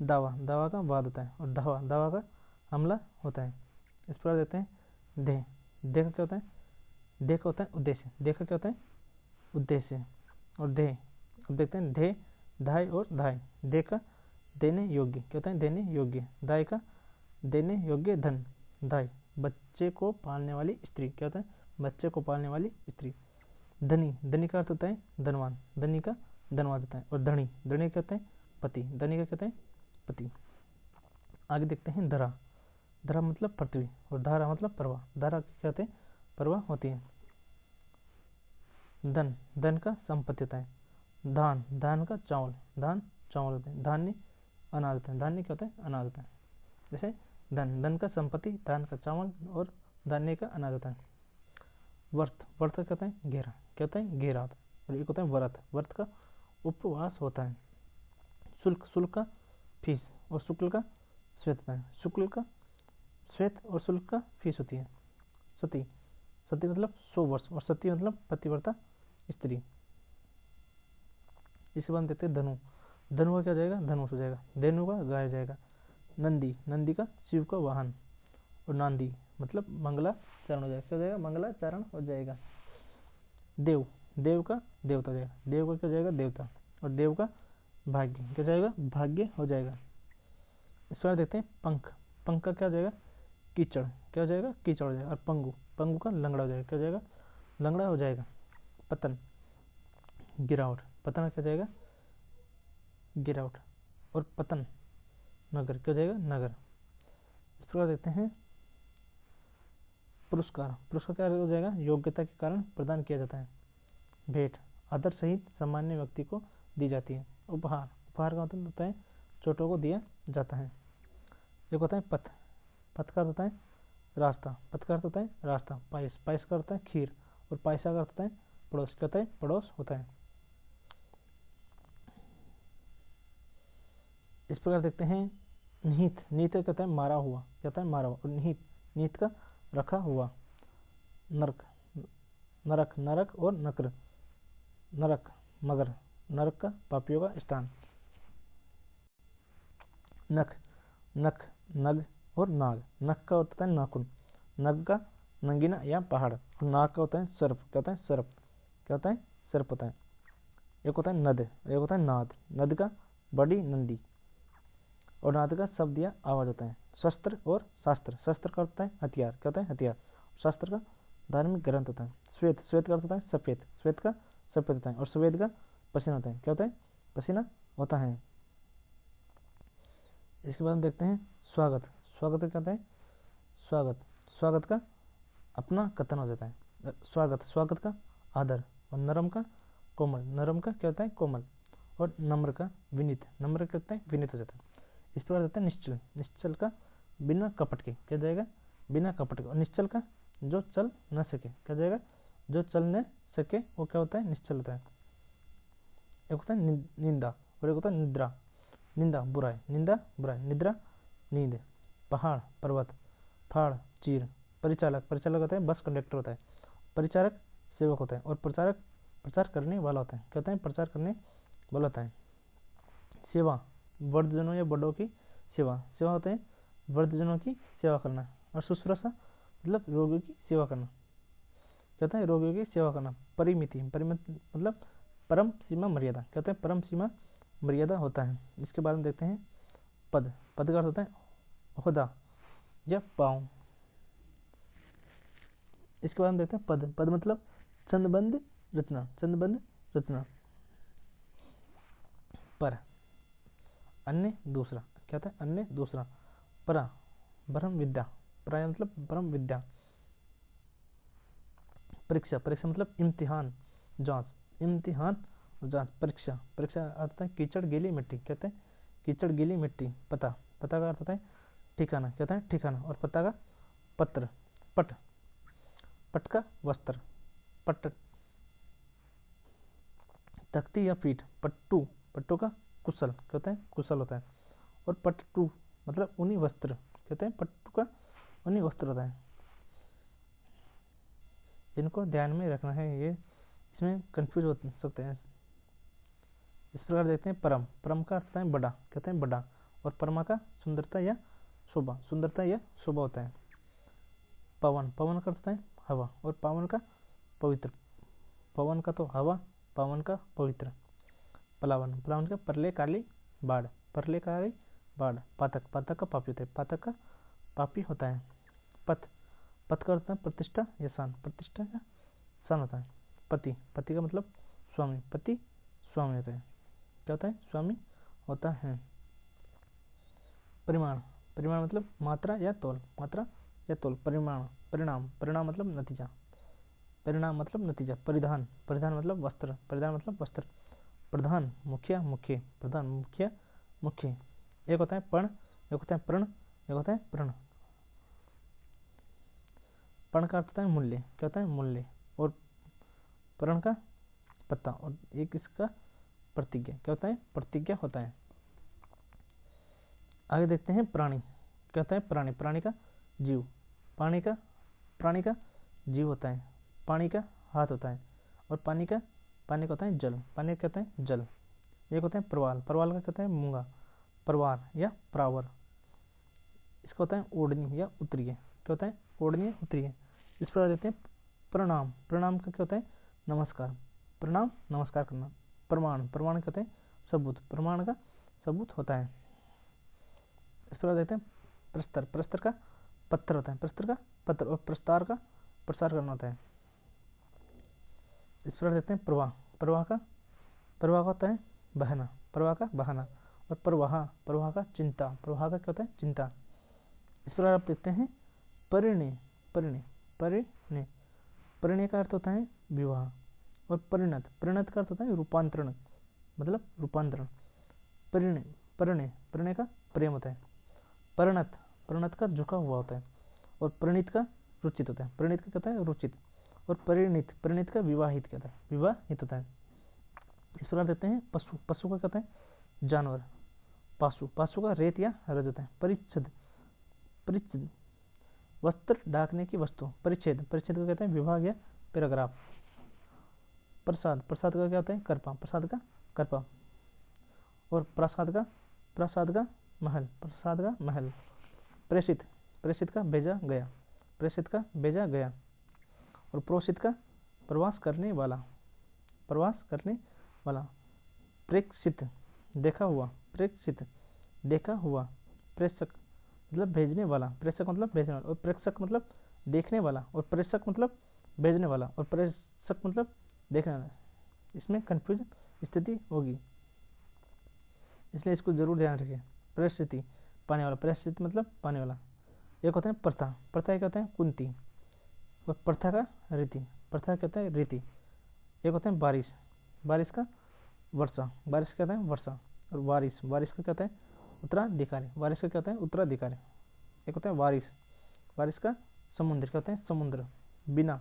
Speaker 1: दावा, दावा का वाद होता है। और दावा, दावा का हमला होता है। इस प्रकार देते हैं देह, देह का क्या होता है देह का होता है उद्देश्य, देह का क्या होता है उद्देश्य। और देह, अब देखते हैं ढे, धाय और धाय। दे का देने योग्य, क्या होता है देने योग्य। दाय का देने योग्य धन, दाय। बच्चे को पालने वाली स्त्री, क्या होता है बच्चे को पालने वाली स्त्री। धनी, धनी का अर्थ होता है धनवान, धनी का धनवान होता है। और धनी, धनी कहते हैं पति, धनी का कहते हैं पति। आगे देखते हैं धरा, धरा मतलब पृथ्वी। और धारा मतलब प्रवाह, धारा क्या कहते हैं प्रवाह होती है। धन, धन का संपत्ति होता है। धान, धान का चावल, धान चावल होते हैं। धान्य अनाज होता है, धान्य क्या होता है अनाज होता है। जैसे धन, धन का संपत्ति, धान का चावल और धान्य का अनाज होता है। वर्त, वर्त का कहते हैं घेरा, क्या होता है घेरा होता है। और एक होता है व्रत, व्रत का उपवास होता है। शुल्क, शुल्क का फीस। और शुक्ल का श्वेत होता है। शुक्ल का श्वेत और शुल्क का फीस होती है। सती, सती मतलब 100 वर्ष। और सती मतलब पतिव्रता स्त्री। इसके बाद देखते हैं धनु, धनु का क्या हो जाएगा धनुष हो जाएगा। धेनु का गाय हो जाएगा। नंदी, नंदी का शिव का वाहन। और नांदी मतलब मंगलाचरण हो जाएगा, क्या हो जाएगा मंगलाचरण हो जाएगा। देव, देव का देवता हो जाएगा, देव का क्या हो जाएगा देवता। और देव का भाग्य, क्या हो जाएगा भाग्य हो जाएगा। इस बार देखते हैं पंख, पंख का क्या हो जाएगा कीचड़, क्या हो जाएगा कीचड़ हो जाएगा। और पंगु, पंगु का लंगड़ा हो जाएगा, क्या हो जाएगा लंगड़ा हो जाएगा। पतन, गिरावट, पतन क्या हो जाएगा गिरावट। और पतन नगर, क्या हो जाएगा नगर। इस प्रकार देखते हैं पुरस्कार, पुरस्कार क्या हो जाएगा योग्यता के कारण प्रदान किया जाता है। भेंट आदर सहित सामान्य व्यक्ति को दी जाती है। उपहार, उपहार का मतलब होता है छोटों को दिया जाता है। एक होता है पथ, पथ का होता है रास्ता, पथ का अर्थ होता है रास्ता। पायस, पायस का होता है खीर, और पायसा का होता है पड़ोस, क्या होता है पड़ोस होता है। इस प्रकार देखते हैं निहित, निहित कहता है मारा हुआ, क्या होता है मारा हुआ, और निहित, निहित का रखा हुआ। नरक, नरक, नरक और नक्र, नरक मगर, नरक का पापियों का स्थान। नख, नख, नग और नाग, नख का होता है नाखून, नग का नंगीना या पहाड़, और नाग का होता है सर्प, क्या होता है सर्प, क्या होता है सर्प होता है। एक होता है नद, एक होता है नाद, नद का बड़ी नंदी, और नाद का शब्द या आवाज होता है। शस्त्र और शास्त्र, शस्त्र का होता है हथियार, क्या होता है हथियार, शास्त्र का धार्मिक ग्रंथ होता है। श्वेत, श्वेत का होता है सफेद, श्वेत का सफेद होता है, और श्वेत का पसीना होता है, क्या होता है पसीना होता है। इसके बाद हम देखते हैं स्वागत, स्वागत क्या होता है स्वागत, स्वागत का अपना कथन हो जाता है। स्वागत, स्वागत का आदर, और नरम का कोमल, नरम का क्या होता है कोमल, और नम्र का विनीत, नम्र क्या होता है विनीत हो जाता है। इस प्रकार होता है निश्चल, निश्चल का बिना कपट के, क्या जाएगा बिना कपट के, और निश्चल का जो चल न सके, क्या जाएगा जो चल न सके वो क्या होता है निश्चल होता है। एक होता है निंदा, और एक होता है निद्रा, निंदा बुराई, निंदा बुराई, निद्रा नींद। पहाड़, पर्वत, फाड़ चीर। परिचालक, परिचालक होता है बस कंडक्टर होता है। परिचारक सेवक होता है, और प्रचारक प्रचार करने वाला होता है, क्या होता है प्रचार करने वाला होता है। सेवा, वृद्धजनों या बड़ों की सेवा, सेवा होता है वृद्धजनों की सेवा करना। और शुश्रूषा मतलब रोगियों की सेवा करना, क्या होता है रोगियों की सेवा करना। परिमिति, परिमिति मतलब परम सीमा मर्यादा, क्या होता है परम सीमा मर्यादा होता है। इसके बाद में देखते हैं पद, पद का अर्थ होता है ओहदा या पाँव। इसके बाद हम देखते हैं पद, पद मतलब छंदबद्ध रचना, छंदबद्ध रचना। पर, अन्य दूसरा, क्या होता है अन्य दूसरा। परा, ब्रह्म विद्या, परा मतलब ब्रह्म विद्या। परीक्षा, परीक्षा मतलब इम्तिहान जांच, इम्तिहान जांच। परीक्षा, परीक्षा अर्थ है कीचड़ गीली मिट्टी, कहते हैं कीचड़ गीली मिट्टी। पता, पता का अर्थ होता है ठिकाना, कहता है ठिकाना, और पता का पत्र। पट, पट का वस्त्र, पट तख्ती या पीठ। पट्टू, पट्टू का कुशल, क्या होता है कुशल होता है। और पट्टू मतलब ऊनी वस्त्र, कहते हैं पट्टू का ऊनी वस्त्र होता है। इनको ध्यान में रखना है, ये इसमें कंफ्यूज हो सकते हैं। इस प्रकार देखते हैं परम, परम का अर्थ है बड़ा, कहते हैं बड़ा, और परमा का सुंदरता या शोभा, सुंदरता या शोभा होता है। पवन, पवन का अर्थ है हवा, और पावन का पवित्र, पवन का तो हवा, पावन का पवित्र। पलावन, पलावन का परले काली बाढ़, परले काली बाढ़। पातक, पातक का पापी होता है, पातक का पापी होता है। पथ, पथ का अर्थ है प्रतिष्ठा या शान, प्रतिष्ठा या शान होता है। पति, पति का मतलब स्वामी, पति स्वामी होता है, क्या होता है स्वामी होता है। परिमाण, परिमाण मतलब मात्रा या तौल, मात्रा या तौल। परिमाण, परिणाम, परिणाम मतलब नतीजा, परिणाम मतलब नतीजा। परिधान, परिधान मतलब वस्त्र, परिधान मतलब वस्त्र। प्रधान, मुखिया, मुख्य, प्रधान मुखिया मुख्य। एक होता है पण, एक होता है प्रण, एक होता है प्रण। पण का अर्थ होता है मूल्य, क्या होता है मूल्य, और प्रण का पत्ता, और एक इसका प्रतिज्ञा, क्या होता है प्रतिज्ञा होता है। आगे देखते हैं प्राणी, क्या होता है प्राणी, प्राणी का जीव। पानी का, प्राणी का जीव होता है, पानी का हाथ होता है, और पानी का होता है जल, पानी का कहता है जल। एक होता है प्रवाल, प्रवाल का कहता है मूंगा, परवार या प्रावर। इसका होता है ओढ़नी या उतरिए, क्या होता है ओढ़नी या उतरिए। इस प्रकार देते हैं प्रणाम, प्रणाम का क्या होता है नमस्कार, प्रणाम नमस्कार करना। प्रमाण, प्रमाण कहते हैं सबूत, प्रमाण का सबूत होता है। इस प्रकार देते हैं प्रस्तर, प्रस्तर का पत्थर होता है, प्रस्तर का पत्थर, और प्रस्तार का प्रसार करना होता है। इस प्रकार देते हैं प्रवाह, प्रवाह का, प्रवाह का होता है बहना, प्रवाह का बहाना। और प्रवाह, प्रवाह का चिंता, प्रवाह का क्या होता है चिंता। इस प्रकार आप देखते हैं परिणय, परिणय, परिणय, परिणय का अर्थ होता है विवाह, और परिणत, परिणत का अर्थ होता है रूपांतरण, मतलब रूपांतरण। परिणय, परिणय, परिणय का प्रेम होता है। परिणत, परिणत का झुका हुआ होता है। और परिणित का रुचित होता है, परिणित का कहता है रुचित। और परिणित, परिणित का विवाहित कहता है, विवाहित होता है। इस प्रकार देते हैं पशु, पशु का कहता है जानवर। पाशु, पाशु का रेत या रज होता है। परिच्छद, परिच्छद वस्त्र ढाकने की वस्तु। परिच्छेद, परिच्छेद का कहते हैं विभाग या पैराग्राफ। प्रसाद, प्रसाद का क्या होता है करपा, प्रसाद का करपा। और प्रसाद का, प्रसाद का महल, प्रसाद का महल। प्रेषित, प्रेषित का भेजा गया, प्रेषित का भेजा गया। और प्रोषित का प्रवास करने वाला, प्रवास करने वाला। प्रेक्षित, देखा हुआ, प्रेक्षित देखा हुआ। प्रेषक मतलब भेजने वाला, प्रेषक मतलब भेजने वाला। और प्रेक्षक मतलब देखने वाला। और प्रेषक मतलब भेजने वाला। और प्रेषक मतलब देखने वाला। इसमें कंफ्यूजन स्थिति होगी, इसलिए इसको जरूर ध्यान रखें। परिस्थिति, पाने वाला, परिस्थिति मतलब पाने वाला। एक होता है प्रथा, प्रथा एक होता है कुंती। और प्रथा का रीति, प्रथा कहता है रीति। एक होता है बारिश, बारिश का वर्षा, बारिश कहता है वर्षा। और वारिस, वारिस का कहता है उत्तराधिकारी, वारिस का कहता है उत्तराधिकारी। एक होता है वारिस, वारिस का समुद्र कहते हैं समुद्र। बिना,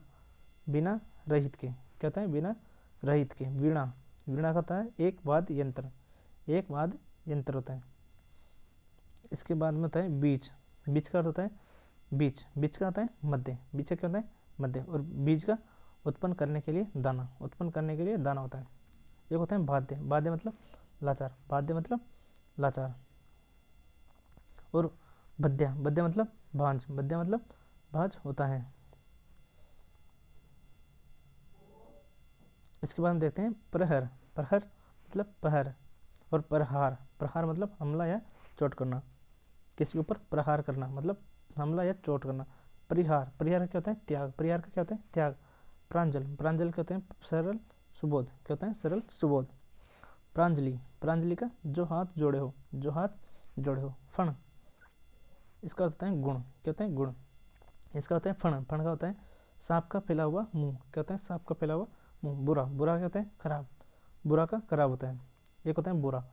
Speaker 1: बिना रहित के कहता है बिना रहित के। वीणा, वीणा का होता है एक वाद्य यंत्र, एक वाद्य यंत्र होता है। इसके बाद में होता है बीज, बीज का अर्थ होता है बीज, बीज का होता है मध्य, बीज का क्या होता है मध्य। और बीज का उत्पन्न करने के लिए दाना, उत्पन्न करने के लिए दाना होता है। एक होता है बाध्य, बाध्य मतलब लाचार, बाध्य मतलब लाचार। और बद्या, बद्या मतलब भांज, बद्या मतलब भांज होता है। इसके बाद हम देखते हैं प्रहर, प्रहर मतलब पहर। और प्रहार, प्रहार मतलब हमला या चोट करना, किसी के ऊपर प्रहार करना मतलब हमला या चोट करना। परिहार, परिहार क्या होता है त्याग, परिहार का क्या होता है त्याग। प्रांजल, प्रांजल कहते हैं सरल सुबोध, क्या होता है सरल सुबोध। प्रांजलि, प्रांजलि का जो हाथ जोड़े हो, जो हाथ जोड़े हो। फण, इसका होता है गुण, क्या होता है गुण। इसका होता है फण, फण का होता है सांप का फैला हुआ मुंह, क्या होता है सांप का फैला हुआ मुंह। बुरा, बुरा क्या होता है खराब, बुरा का खराब होता है। एक होता है बुरा,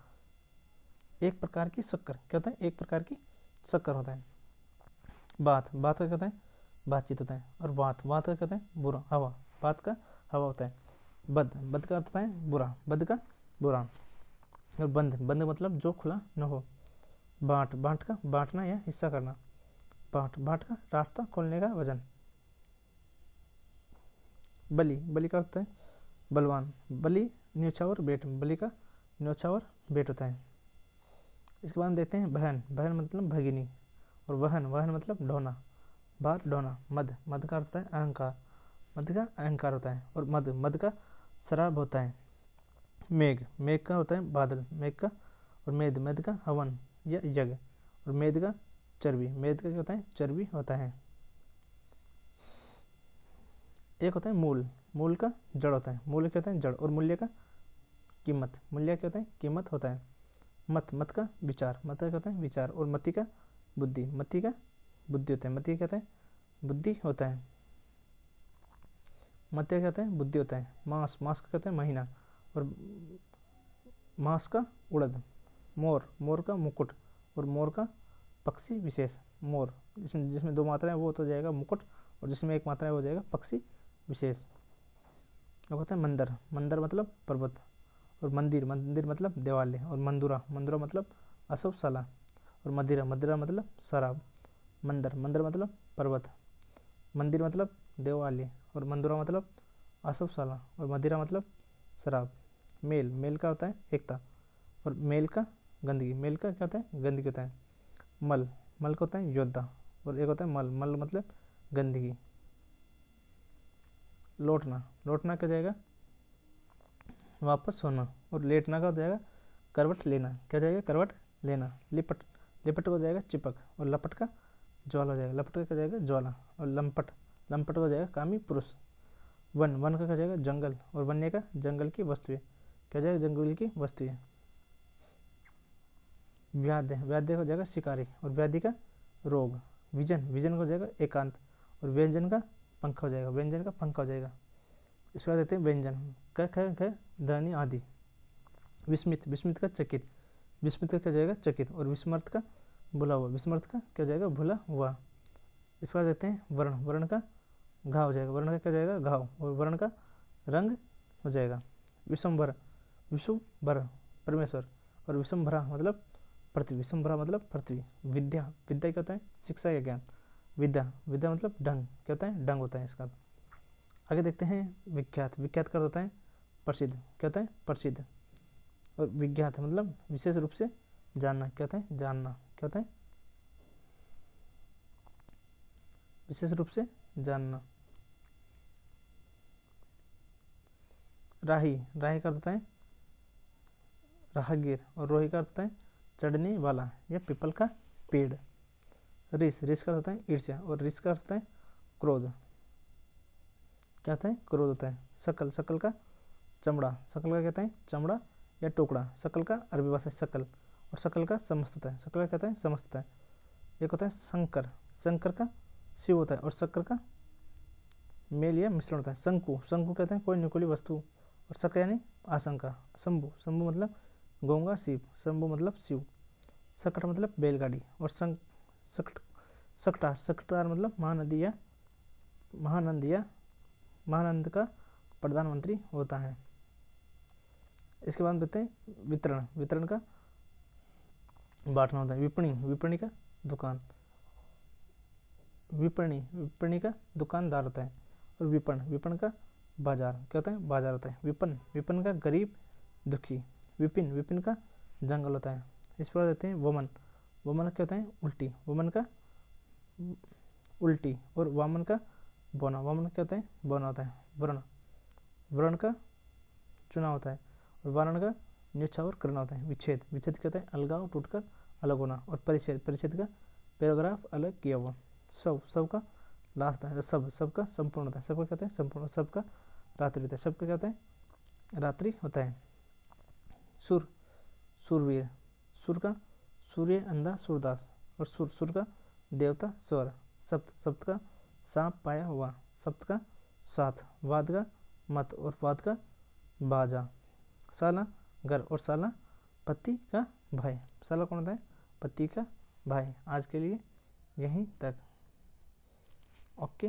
Speaker 1: एक प्रकार की शक्कर, क्या होता है एक प्रकार की शक्कर होता है। बात, बात का कहता है बातचीत होता है। और वात, वात का कहता है बुरा, हवा, बात का हवा होता है। बद, बद का अर्थ होता है बुरा, बद का बुरा। और बंद, बंद मतलब जो खुला न हो। बांट, बांट का बांटना या हिस्सा करना। बांट, बांट का रास्ता खोलने का वजन। बलि, बलि का होता है बलवान, बलि न्यौछावर बेट, बलि का न्यौछावर बेट होता है। इसके बाद देखते हैं बहन, बहन मतलब भगिनी। और वहन, वहन मतलब ढोना, भार ढोना। मद, मद का होता है अहंकार, मद का अहंकार होता है। और मद, मद का शराब होता है। मेघ, मेघ का होता है बादल, मेघ का। और मेद, मेद का हवन या यज्ञ। और मेद का चर्बी, मेद का क्या होता है चर्बी होता है। एक होता है मूल, मूल का जड़ होता है, मूल क्या होता है जड़। और मूल्य का कीमत, मूल्य क्या होता है कीमत होता है। मत, मत का विचार, मत का क्या होता है विचार। और मति का बुद्धि, मति का बुद्धि होता है, मति क्या होता है बुद्धि होता है। मध्य क्या होता है बुद्धि होता है। मास, मास का कहते हैं महीना। और मास का उड़द। मोर, मोर का मुकुट। और मोर का पक्षी विशेष। मोर जिसमें जिसमें दो मात्राएं वो तो जाएगा मुकुट, और जिसमें एक मात्रा है वो जाएगा पक्षी विशेष। अब होता है मंदिर, मंदिर मतलब पर्वत। और मंदिर, मंदिर मतलब देवालय। और मंदुरा, मंदुरा मतलब अशुभशाला। और मदिरा, मदिरा मतलब शराब। मंदिर, मंदिर मतलब पर्वत। मंदिर मतलब देवालय। और मंदुरा मतलब अशुभशाला। और मदिरा मतलब शराब। मेल, मेल का होता है एकता। और मेल का गंदगी, मेल का क्या होता है गंदगी होता है। मल, मल का होता है योद्धा। और एक होता है मल, मल मतलब गंदगी। लौटना, लौटना क्या जाएगा वापस होना। और लेटना का हो जाएगा करवट लेना, क्या जाएगा करवट लेना। लिपट, लिपट हो जाएगा चिपक। और लपट का ज्वाला हो जाएगा, लपट का क्या जाएगा ज्वाला। और लंपट, लंपट हो जाएगा कामी पुरुष। वन, वन का क्या जाएगा जंगल। और वन्य का जंगल की वस्तुएं, क्या जाएगा जंगल की वस्तुएं। व्याध्य, व्याध्य हो जाएगा शिकारी। और व्याधि का रोग। विजन, विजन हो जाएगा एकांत। और व्यंजन का पंखा हो जाएगा, व्यंजन का पंखा हो जाएगा। इसके बाद देते हैं व्यंजन, क ख ग ध्वनि आदि। विस्मित, विस्मित का चकित, विस्मित का क्या जाएगा चकित, और विस्मर्त का भुला हुआ, विस्मर्त का क्या जाएगा भुला हुआ। इसके बाद देते हैं वर्ण, वर्ण का घाव हो जाएगा, वर्ण का क्या जाएगा घाव, और वर्ण का रंग हो जाएगा। विश्वम्भर, विश्वभर परमेश्वर, और विश्वम्भरा मतलब पृथ्वी, विश्वम्भरा मतलब पृथ्वी। विद्या, विद्या क्या होता है शिक्षा या ज्ञान, विद्या, विद्या मतलब ढंग, क्या होता है ढंग होता है इसका। आगे देखते हैं विख्यात, विख्यात का होता है प्रसिद्ध, क्या होता है प्रसिद्ध। और विज्ञात मतलब विशेष रूप से जानना, क्या होता है जानना, क्या होता है विशेष रूप से जानना। राही, राही का होता है राहगीर, और रोही का होता है चढ़ने वाला या पीपल का पेड़। ऋष, ऋष का होता है ईर्ष्या, और ऋष का होता है क्रोध, क्या होता है क्रोध होता है। शकल, शकल का चमड़ा, शकल का कहते हैं चमड़ा या टुकड़ा, शकल का अरबी भाषा शकल, और शकल का समस्त होता है, शकल का कहते हैं समस्त होता है। एक होता है शंकर, शंकर का शिव होता है, और शक्कर का मेल या मिश्रण होता है। शंकु, शंकु कहते हैं कोई नुकीली वस्तु, और शक यानी आशंका। शंभु, शंभु मतलब गंगा शिव, शंभु मतलब शिव। सकट मतलब बैलगाड़ी, और सकट, सकटार, सकटार मतलब महानदी या महानंद, या महानंद का प्रधानमंत्री होता है। इसके बाद देखते हैं वितरण, वितरण का बांटना होता है। विपणी, विपणी का दुकान, विपणी, विपणी का दुकानदार होता है। और विपण, विपण का बाजार, क्या होता है बाजार होता है। विपन, विपन का गरीब दुखी। विपिन, विपिन का जंगल होता है। इस पर देते हैं वमन, वमन क्या होता है उल्टी, वमन का उल्टी। और वामन का बौना, वामन क्या होता है बौना होता है। वर्ण, वर्ण का चुनाव होता है। और वारण का न्योछावर करना होता है। विच्छेद, विच्छेद क्या होता है अलगाव टूटकर अलग होना। और परिच्छेद, परिच्छेद का पैराग्राफ अलग किया हुआ। सब, सब का लास्ट है। सब, सबका संपूर्ण होता है, सबका कहते हैं संपूर्ण, सबका रात्रि होता है, सबका क्या होता है रात्रि होता है। सुर, सुरवीर, सुर का सूर्य अंधा सूरदास, और सुर, सुर का देवता स्वर। सप्त, सप्त का सांप पाया हुआ, सप्त का साथ। वाद का मत, और वाद का बाजा। साला घर, और साला पति का भाई। साला कौन होता है पति का भाई। आज के लिए यहीं तक, ओके।